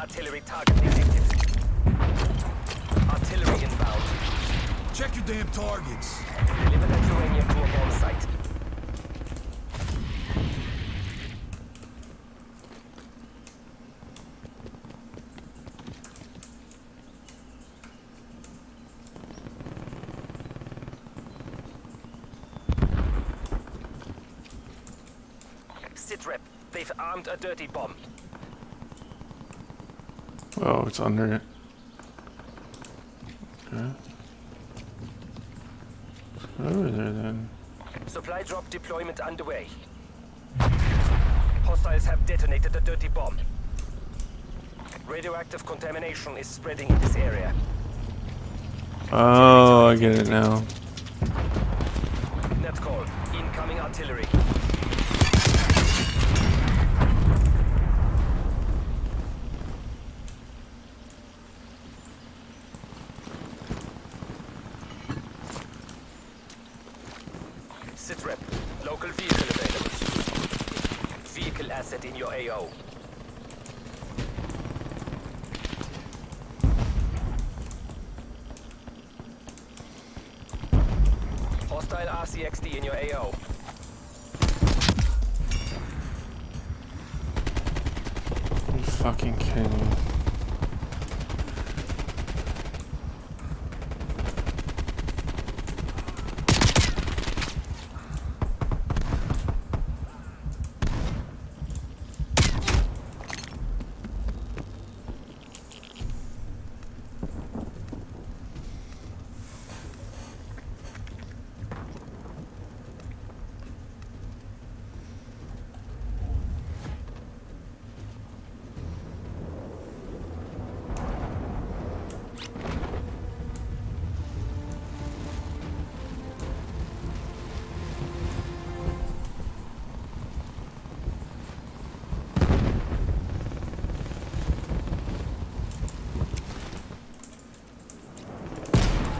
artillery targeting actives. Artillery inbound. Check your damn targets. Deliver that uranium to a bomb site. Sitrep, they've armed a dirty bomb. Oh, it's under it. Okay. Over there then. Supply drop deployment underway. Hostiles have detonated a dirty bomb. Radioactive contamination is spreading in this area. Oh, I get it now. Net call. Incoming artillery. Sitrep. Local vehicle available. Vehicle asset in your AO. Hostile RCXD in your AO. Are you fucking kidding me?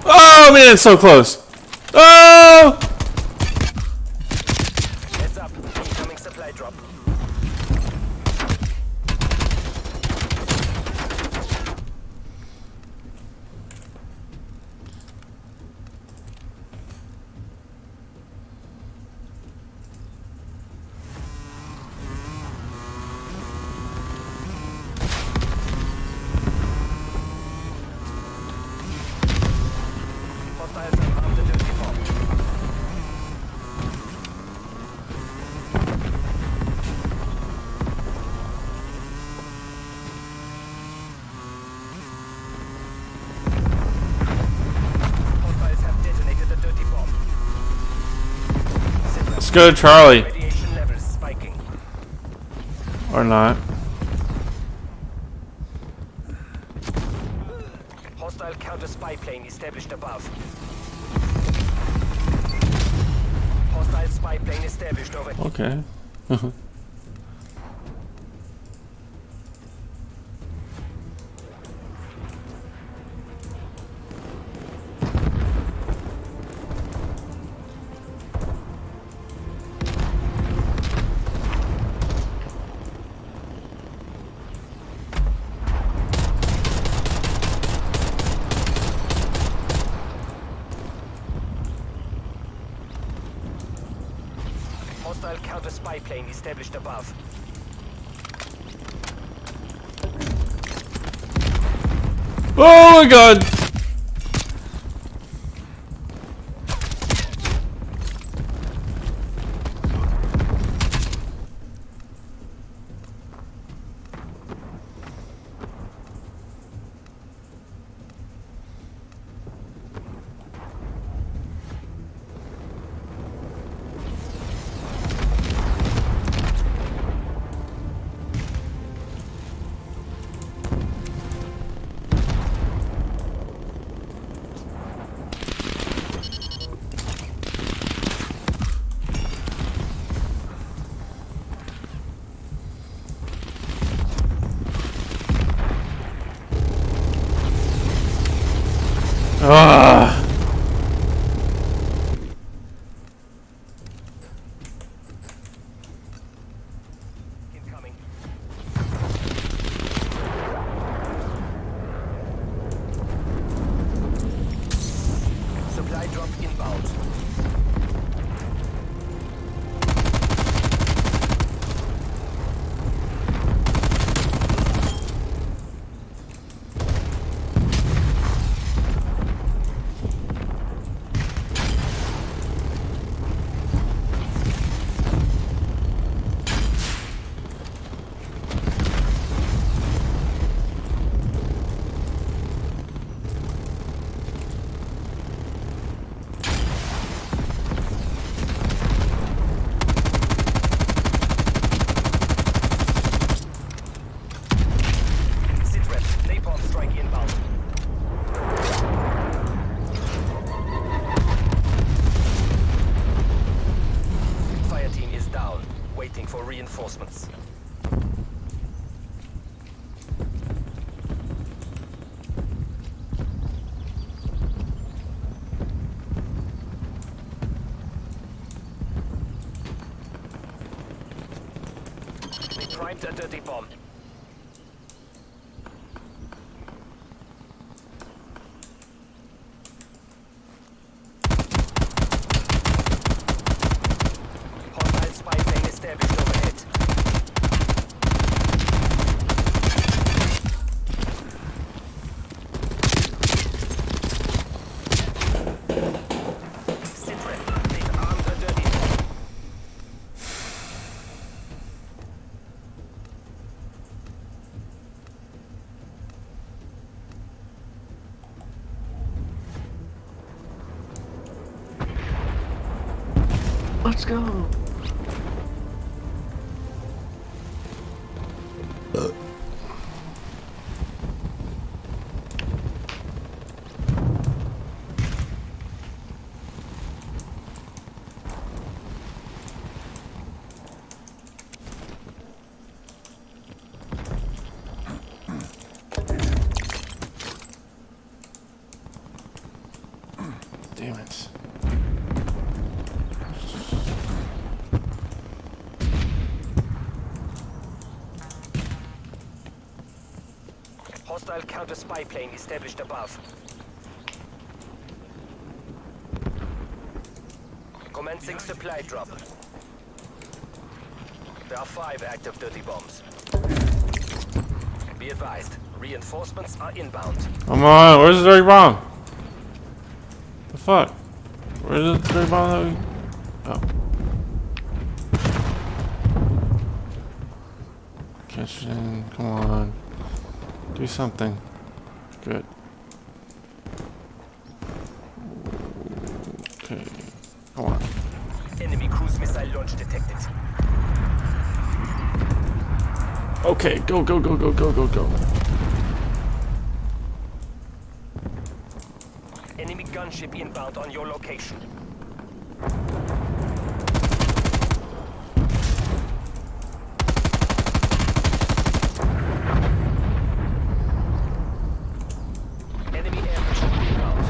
Oh man, it's so close. Oh! Heads up. Incoming supply drop. Hostiles have armed the dirty bomb. Hostiles have detonated the dirty bomb. Let's go to Charlie. Radiation levels spiking. Or not. Hostile counter spy plane established above. Hostile spy plane established over. Okay. Hostile counter spy plane established above. Oh my god! Ah. Plant a dirty bomb. Hostile spy plane established overhead. Sit rep. They've armed a dirty bomb. Let's go. Damn it. Hostile counter spy plane established above. Commencing supply drop. There are 5 active dirty bombs. Be advised, reinforcements are inbound. Come on, where's the dirty bomb? The fuck? Where's the dirty bomb that we... Oh. Kitchen, come on. Do something. Good. Okay. Come on. Enemy cruise missile launch detected. Okay, go, go, go, go, go, go, go. Enemy gunship inbound on your location. Enemy air mission inbound.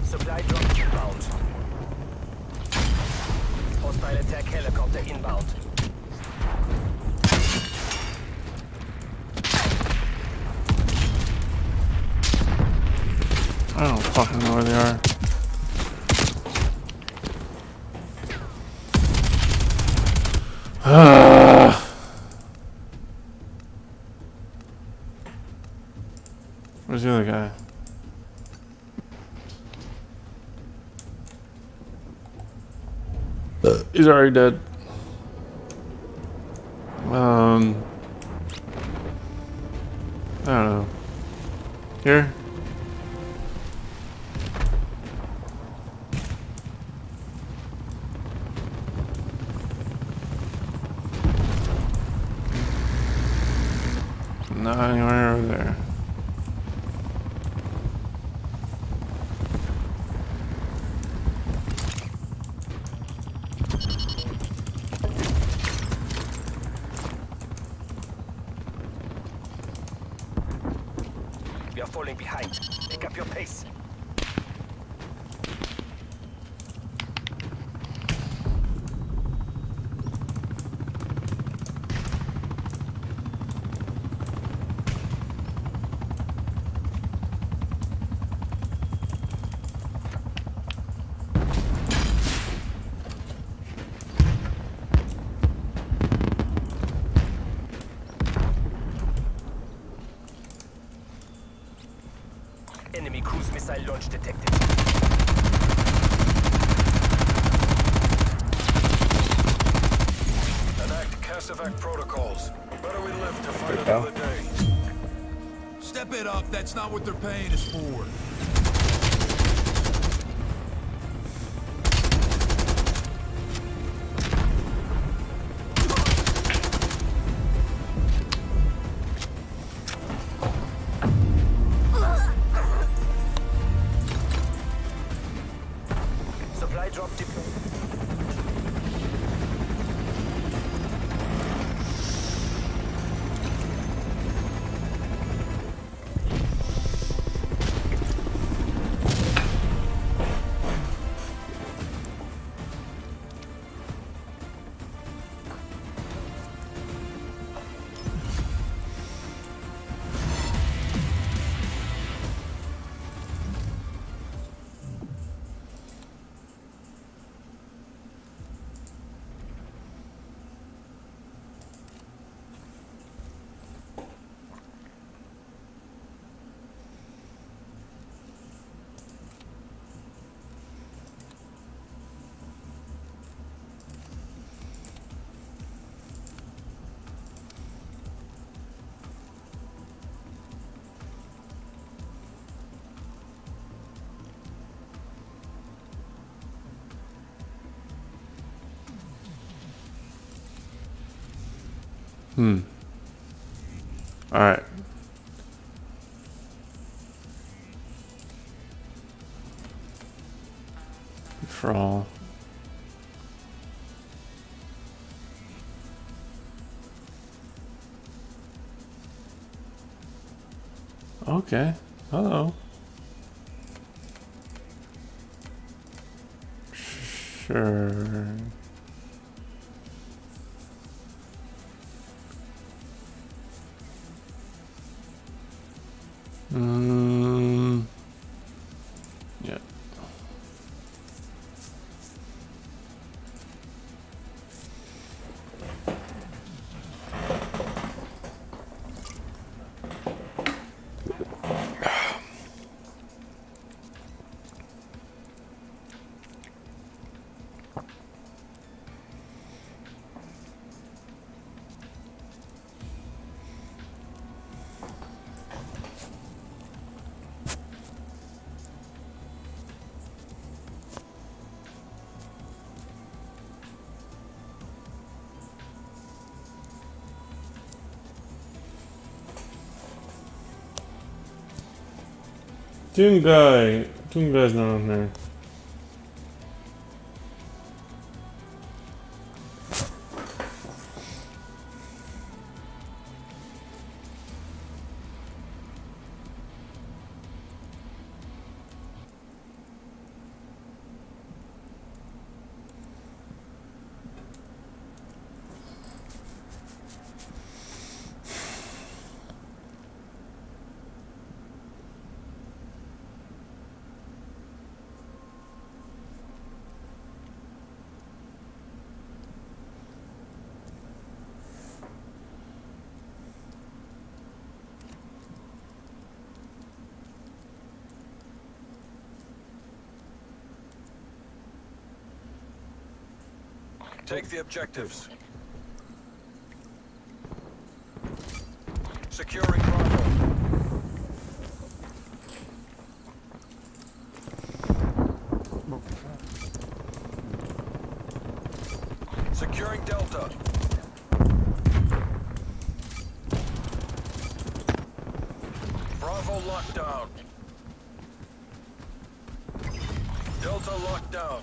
Supply drop inbound. Hostile attack helicopter inbound. I don't fucking know where they are. Where's the other guy? He's already dead. I don't know. Here? Not anywhere over there. We are falling behind. Pick up your pace. Enemy cruise missile launch detected. post-evac protocols. Better we live to fight another day. Step it up. That's not what they're paying us for. Supply drop deployed. Alright. For all. Okay. Hello. Sure. Yeah. Toon guy's not on there. Take the objectives. Securing Bravo. Securing Delta. Bravo locked down. Delta locked down.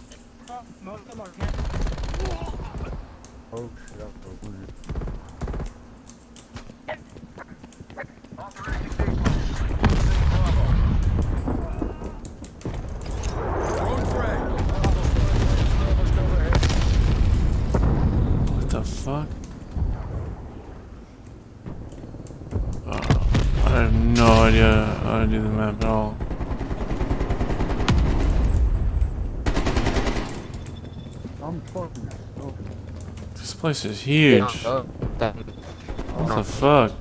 Oh shit, I'm so weird. What the fuck? I have no idea how to do the map at all. I'm fucking stupid. This place is huge. What the fuck?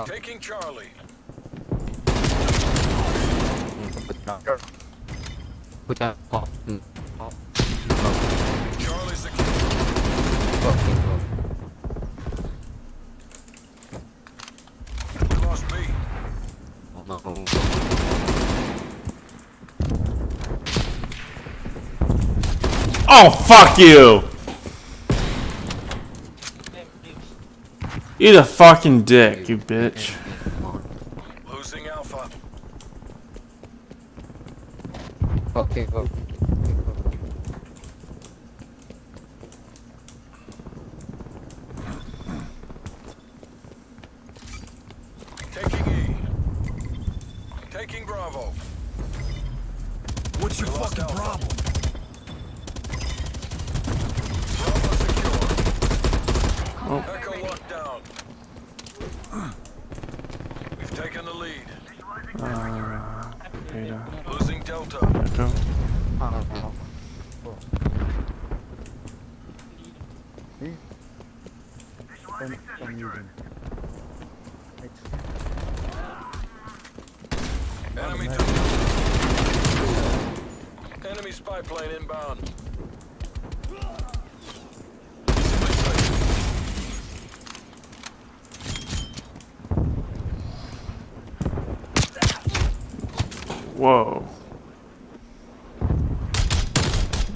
Taking Charlie. Put that pop. Charlie secure. We lost B. Oh, fuck you! Eat a fucking dick, you bitch. Losing Alpha. Okay, go. Taking E. Taking Bravo. What's your fucking problem? Bravo secure. Oh. Echo locked down. We've taken the lead. Beta. Losing Delta. Echo. Enemy Enemy spy plane inbound. Whoa.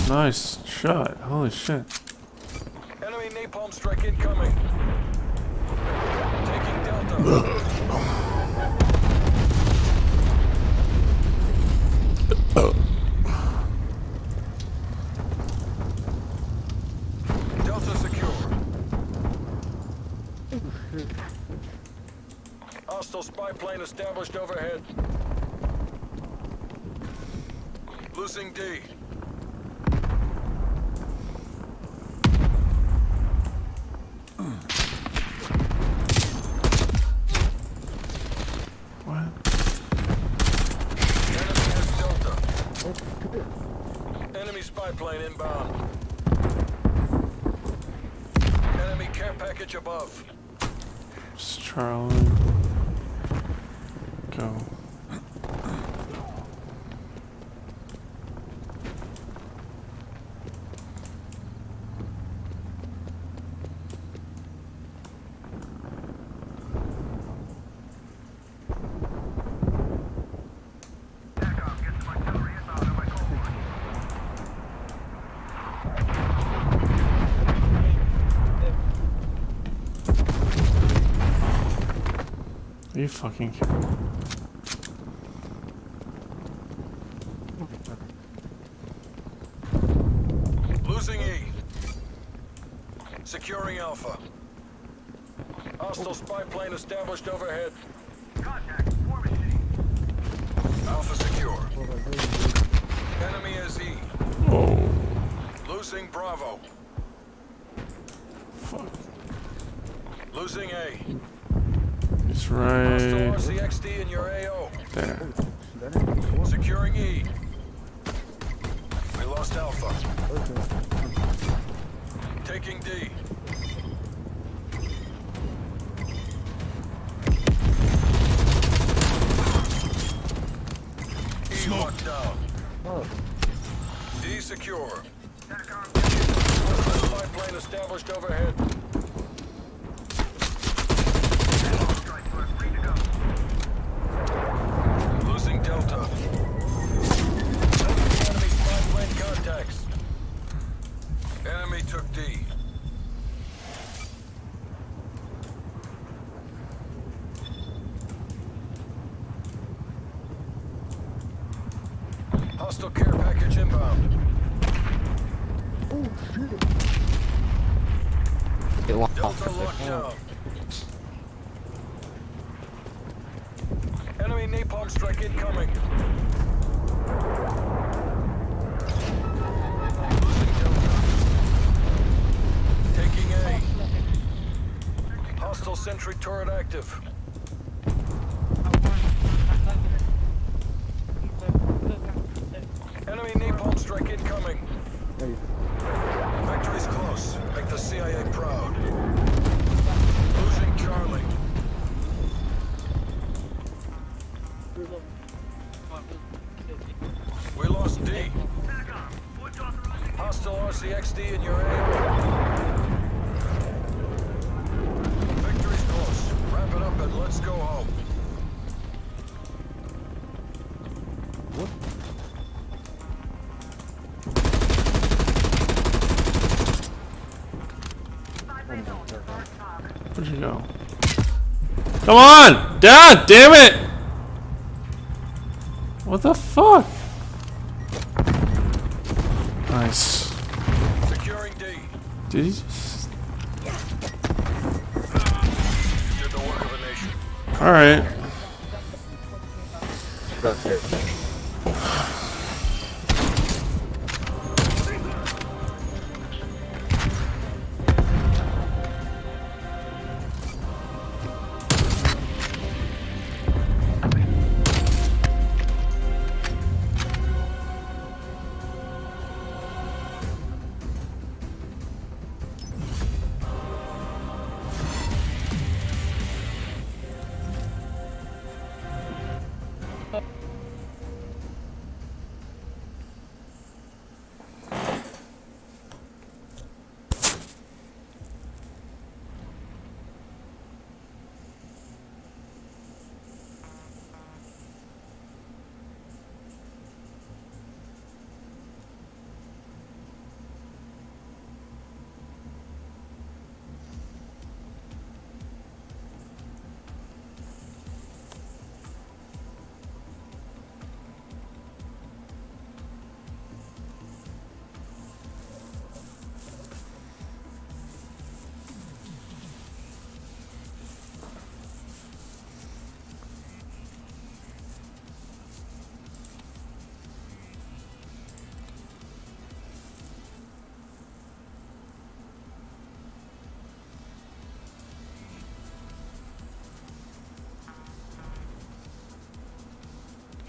Nice shot. Holy shit. Enemy napalm strike incoming. Taking Delta. Delta secure. Hostile spy plane established overhead. Losing D. What? Enemy has Delta. Enemy spy plane inbound. Enemy care package above. It's Charlie. Go. Are you fucking kidding me? Losing E. Securing Alpha. Hostile spy plane established overhead. Alpha secure. Enemy is E. Oh. Losing Bravo. Fuck. Losing A. It's Hostile right RCXD in your AO. there. Securing E. We lost Alpha. Taking D. E locked down. D secure. Spy plane established overhead. Losing Delta. Enemy spy plane contacts. Enemy took D. Hostile care package inbound. Delta locked down. Enemy napalm strike incoming. Losing Delta. Taking A. Hostile sentry turret active. Enemy napalm strike incoming. Victory's close. Make the CIA proud. Losing Charlie. We lost D. Hostile RCXD in your area. Victory's close. Wrap it up and let's go home. Where'd you go? Come on! Dad, damn it! What the fuck? Nice. Securing D. Did he just... Did the work of a nation. Alright.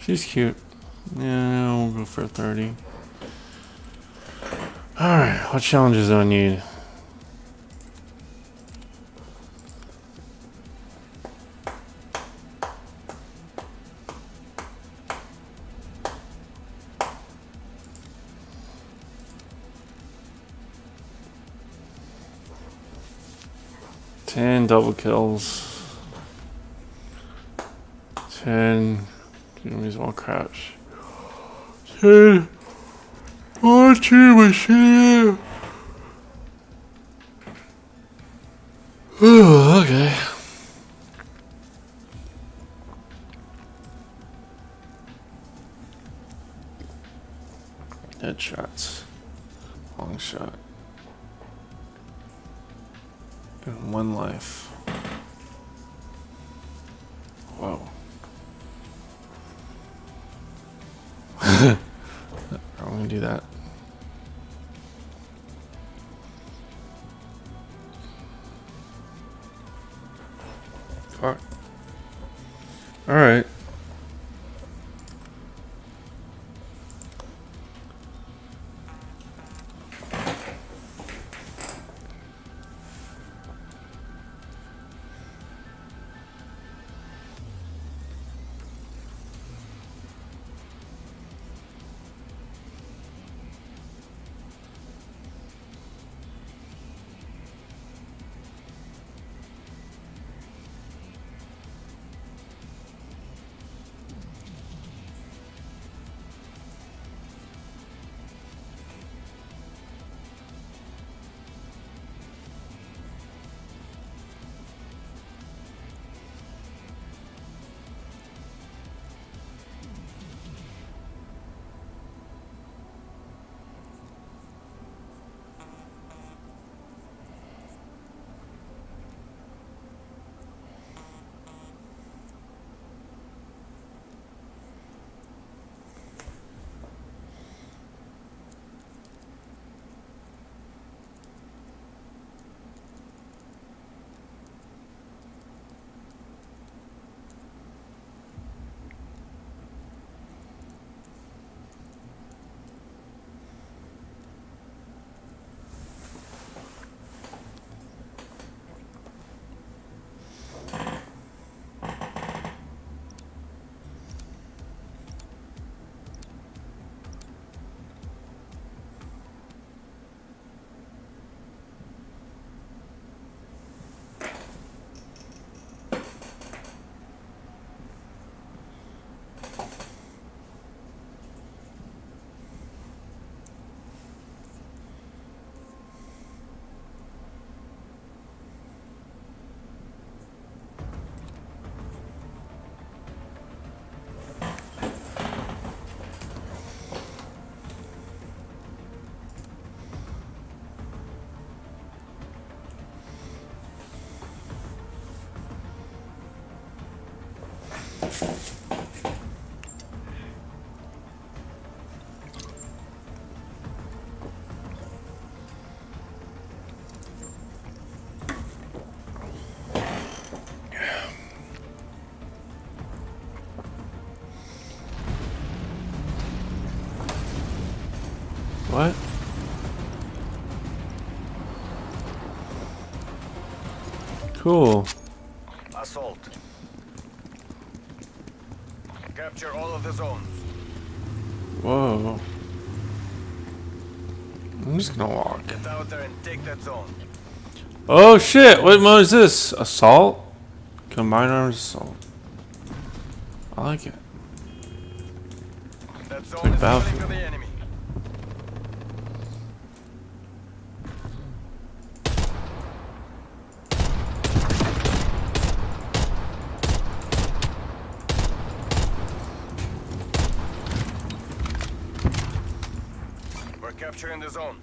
She's cute. Yeah, we'll go for 30. Alright, what challenges do I need? Double kills. 10 enemies all crouch. 10 archer machine. Ooh, okay. Headshots. Long shot. And 1 life. Whoa. I'm gonna do that. Fuck. Alright. What? Cool. Assault. Capture all of the zones. Whoa. I'm just gonna walk. Get out there and take that zone. Oh shit! What mode is this? Assault? Combined arms assault. I like it. That zone Like is Battlefield. coming to the enemy. We're capturing the zone.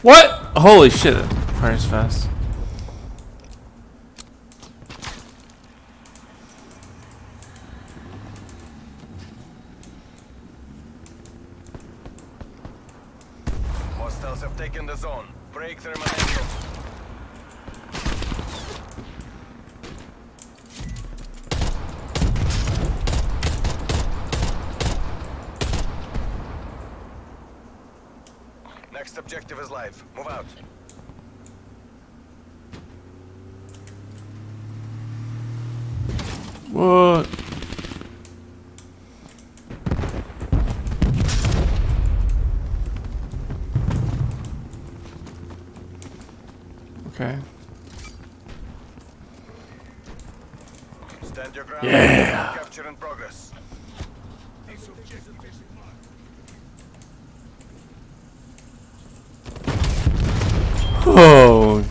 What? Holy shit! That fires fast. Hostiles have taken the zone. Break their momentum. Next objective is live. Move out. What? Okay. Stand your ground. Yeah. Capture in progress. Oh.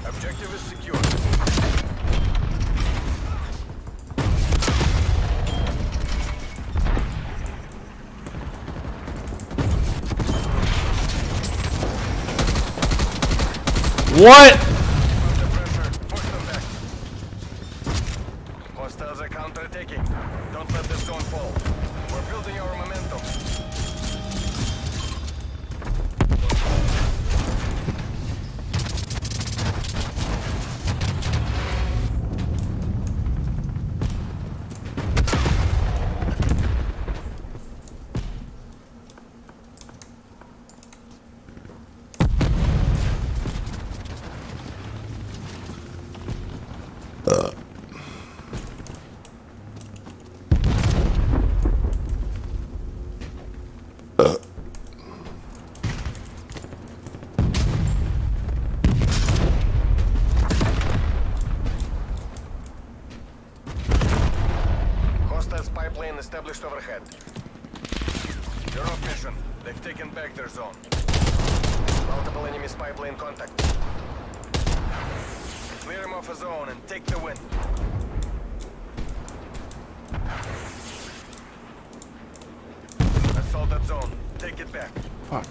Objective is secure. What? Hostiles are counter-attacking. Don't let this zone fall. We're building our momentum. Hostiles pipeline established overhead. You're off mission. They've taken back their zone. Multiple enemy spy plane contact. Clear them off a zone and take the win. Assault that zone. Take it back. Fuck.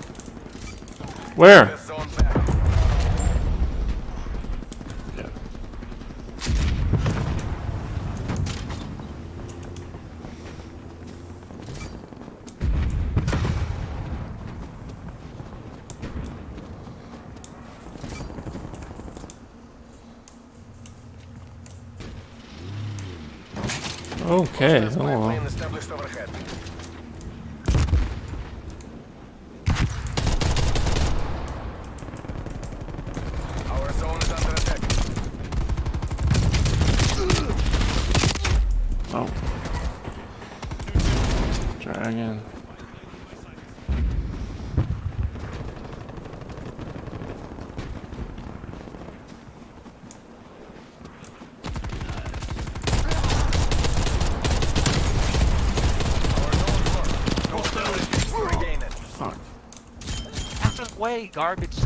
Where? This zone back. Yeah. Okay, Hostile spy hold plane on. established overhead. Our zone is under attack. Oh. Dragon. Fuck. Out of the way, garbage.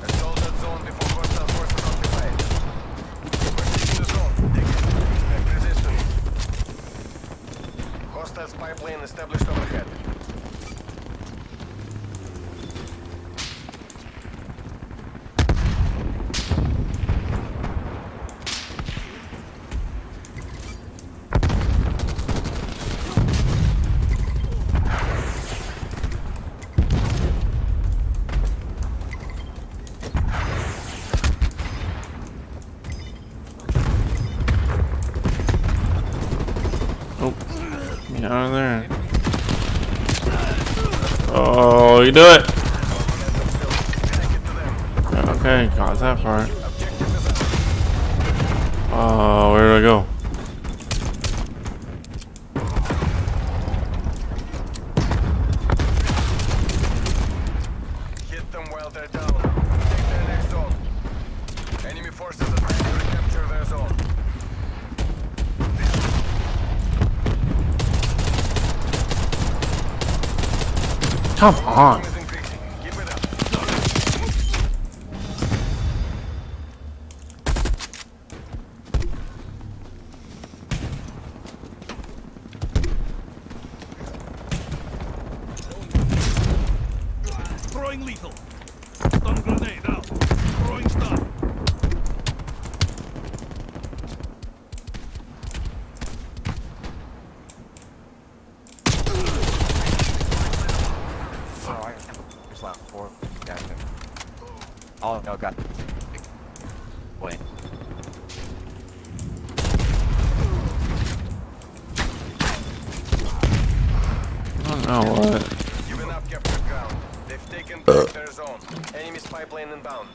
Assault that zone before hostile forces occupy it. We're taking the zone. Take it. Expect resistance. Hostile spy plane established overhead. Oh, get out of there. Oh, you do it. Okay, got that part. Oh, where do I go? Hit them while they're down. Take their next zone. Enemy forces are trying to recapture their zone. Come on. Is increasing. Keep it up. Throwing lethal. Stun grenade out. Throwing stun. There's like 4 guys there. All of y'all got. Wait. I don't know what. You've enough captured ground. They've taken back their zone. Enemy spy plane inbound.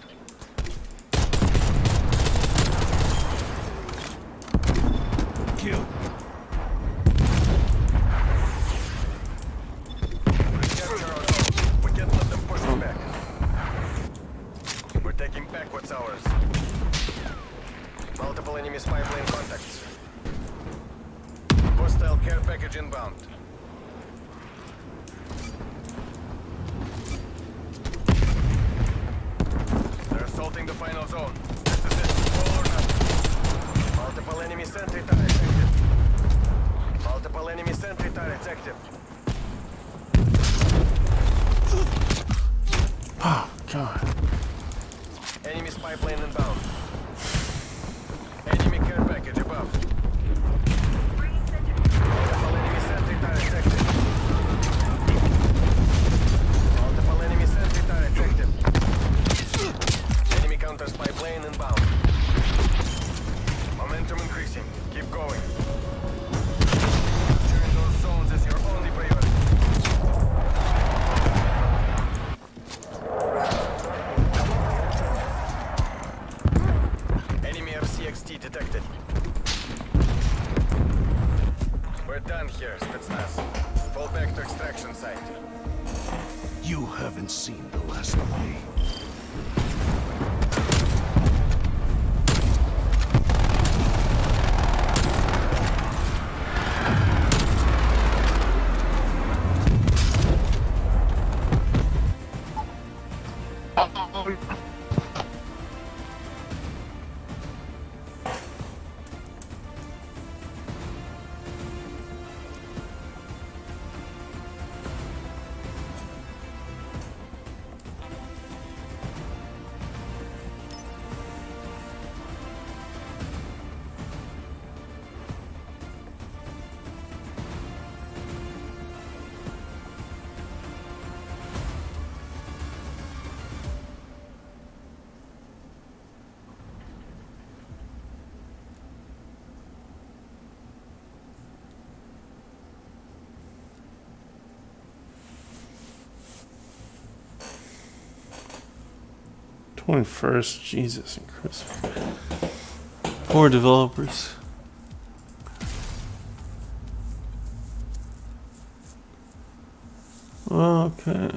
Kill. Recapture our zone. We can't let them push us back. We're taking back what's ours. Multiple enemy spy plane contacts. Hostile care package inbound. They're assaulting the final zone. This is it. All or nothing. Multiple enemy sentry turrets active. Multiple enemy sentry turrets active. Oh, God. Enemy spy plane inbound. Enemy care package above. Multiple enemy sentry turrets active. Multiple enemy sentry turrets active. Enemy counter spy plane inbound. Momentum increasing. Keep going. Capturing those zones is your only priority. Enemy RCXT detected. We're done here, Spetsnaz. Fall back to extraction site. You haven't seen the last of me. 21st, Jesus and Christmas. Poor developers. Okay.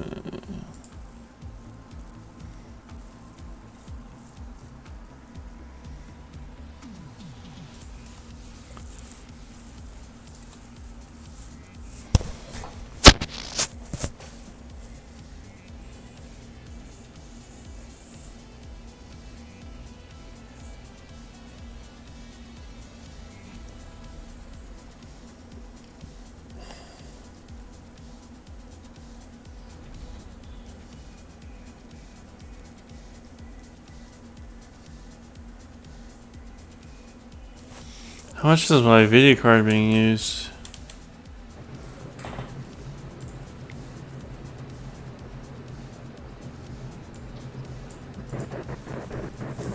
How much is my video card being used?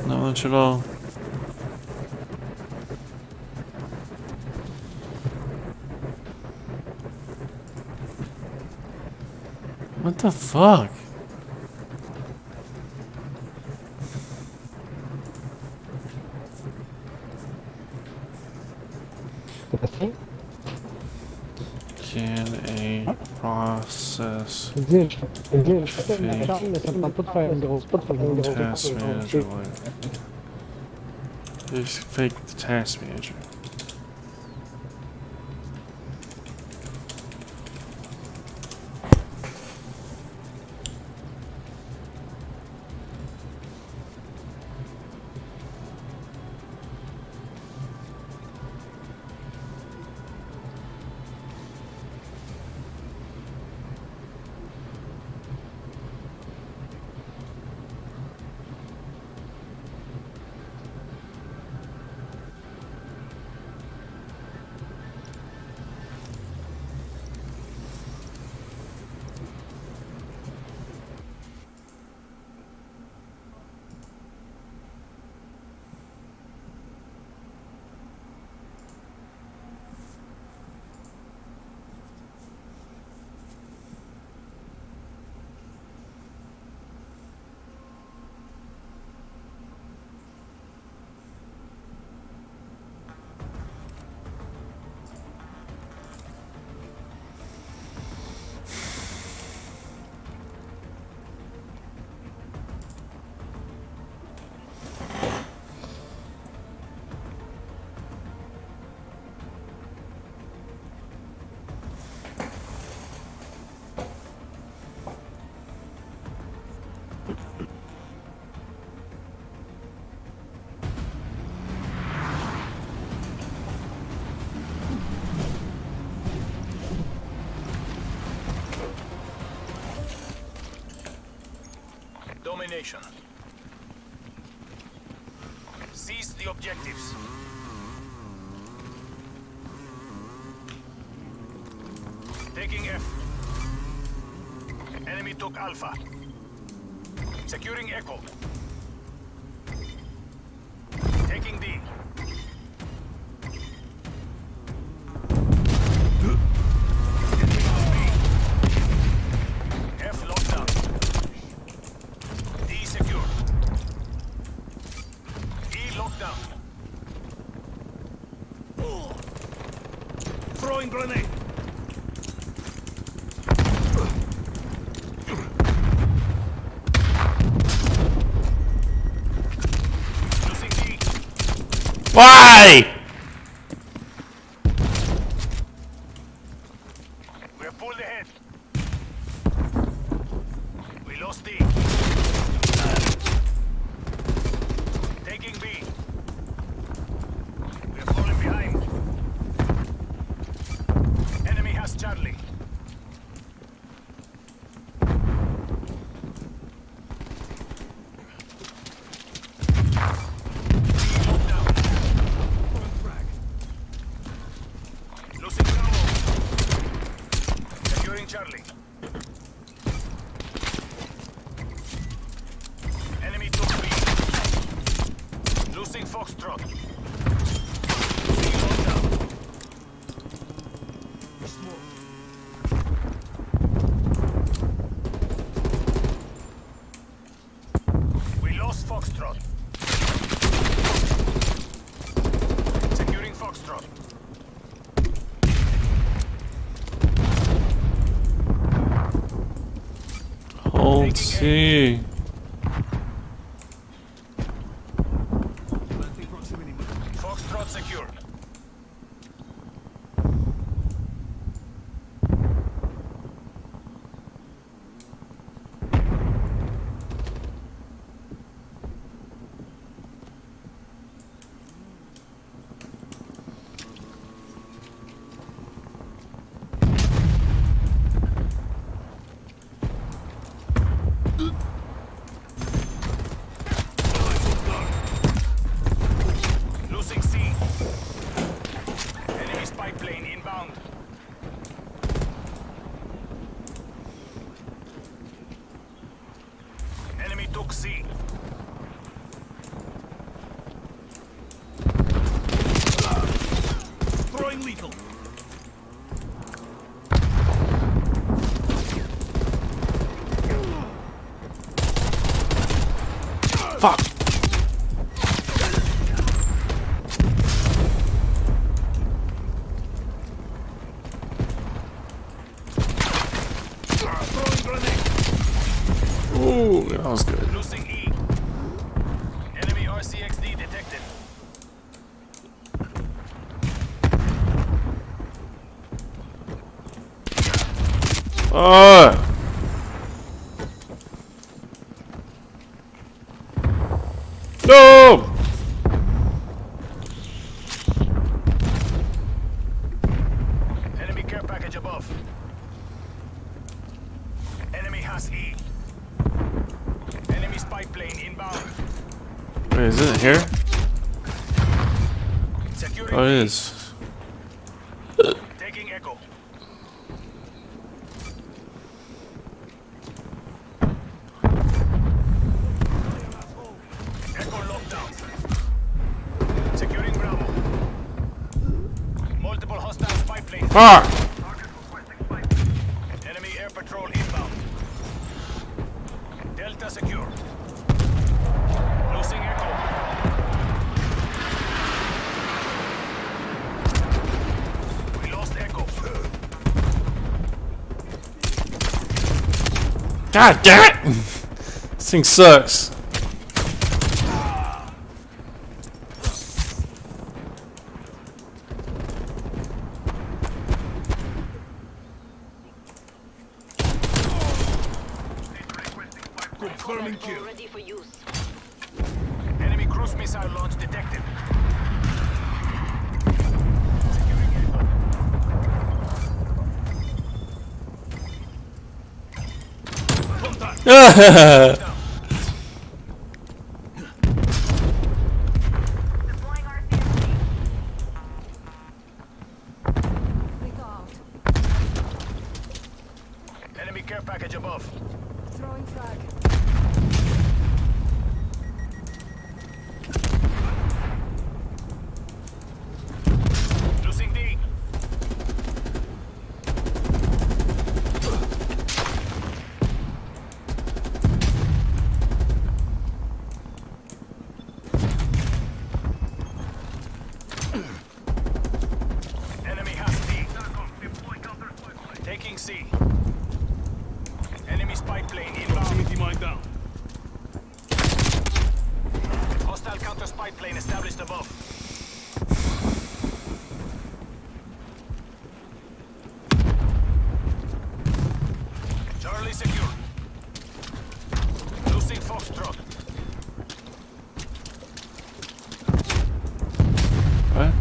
Not much at all. What the fuck? Can a process fake task manager just fake the task manager? Domination. Seize the objectives. Taking F. Enemy took Alpha. Securing Echo. Taking D. F locked down. D secure. E locked down. Throwing grenade. Why? We have pulled ahead. We lost D. Taking B. We are falling behind. Enemy has Charlie. Charlie. Enemy took B. Losing Foxtrot. Losing lockdown. We lost Foxtrot. Securing Foxtrot. Hold C. Foxtrot secured. Losing C. Enemy spy plane inbound. Enemy took C. Throwing lethal. Fuck. Ooh, that was good. Losing E. Enemy RCXD detected. No! Enemy care package above. Enemy has E. Enemy spy plane inbound. Wait, is it here? Securing Oh, it is. Taking Echo. Echo lockdown. Securing Bravo. Multiple hostile spy planes. Fuck! Enemy air patrol inbound. Delta secure. Losing Echo. We lost Echo. God damn it! This thing sucks. Confirming kill. Ready for use. Enemy cruise missile launch detected. Enemy care package above. Throwing frag. Losing D. Enemy has D. Taking C. Enemy spy plane inbound. Proximity mine down. Hostile counter spy plane established above. Charlie secure. Losing Foxtrot. What?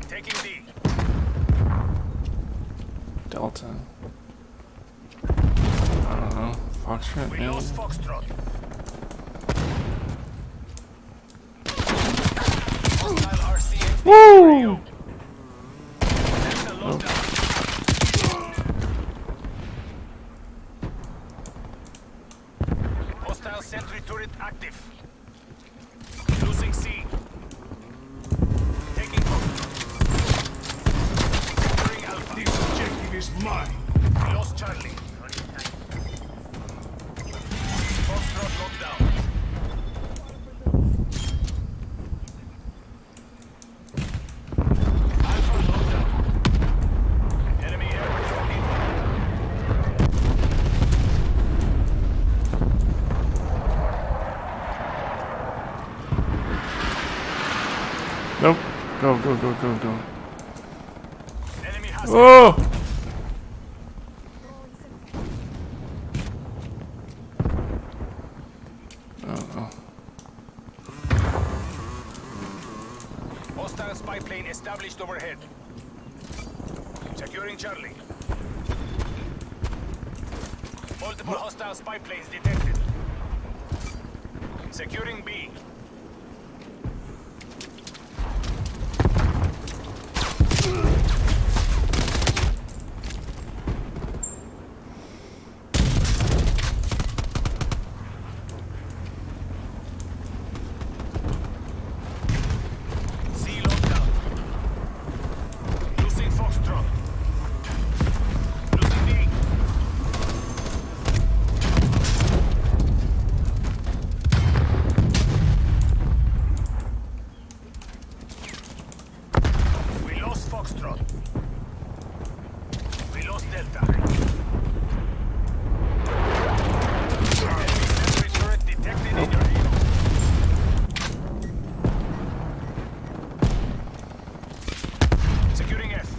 Taking D. Delta. I don't know. Foxtrot, We maybe? lost Foxtrot. Hostile RCXD. Woo! That's a lockdown. Hostile sentry turret active. Losing C. Taking Foxtrot. Securing Alpha. This objective is mine. We lost Charlie. Foxtrot lockdown. Go, go, go, go, go. Oh! Hostile spy plane established overhead. Securing Charlie. Multiple hostile spy planes detected. Securing B. C lockdown. Losing Foxtrot. Losing D. We lost Foxtrot. We lost Delta. Enemy sentry turret detected in your AO. Securing F.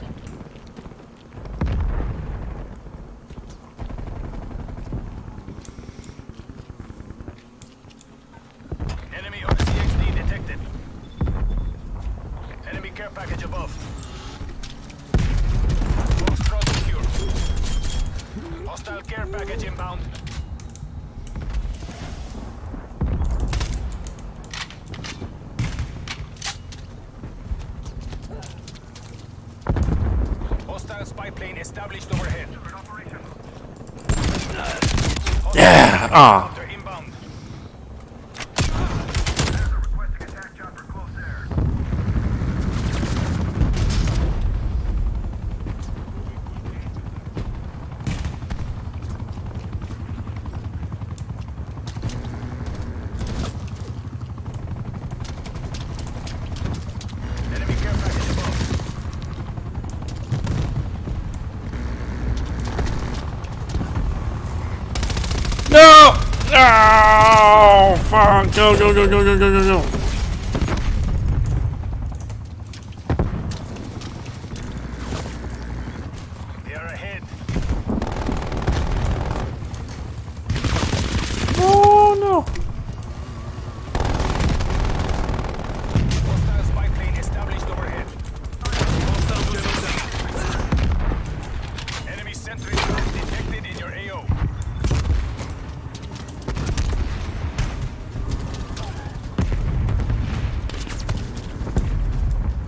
Enemy RCXD detected. Enemy care package above. Foxtrot secure. Hostile care package inbound. Hostile spy plane established overhead. Yeah! Ah! Counter inbound. Enemy care package above. No! Oh, fuck! Go, go, go, go, go, go, go, go! They are ahead. Oh no! Hostile spy plane established overhead. Enemy sentry turret detected in your AO.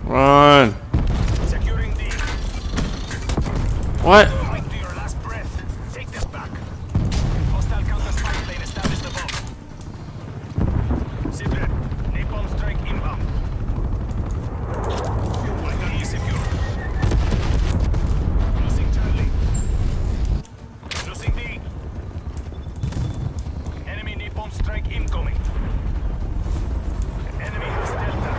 Run! Securing D. What? Fight to your last breath. Take this back. Hostile counter spy plane established above. Sibret, napalm strike inbound. E secure. Losing Charlie. Losing D. Enemy napalm strike incoming. Enemy has Delta.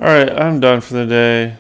Alright, I'm done for the day.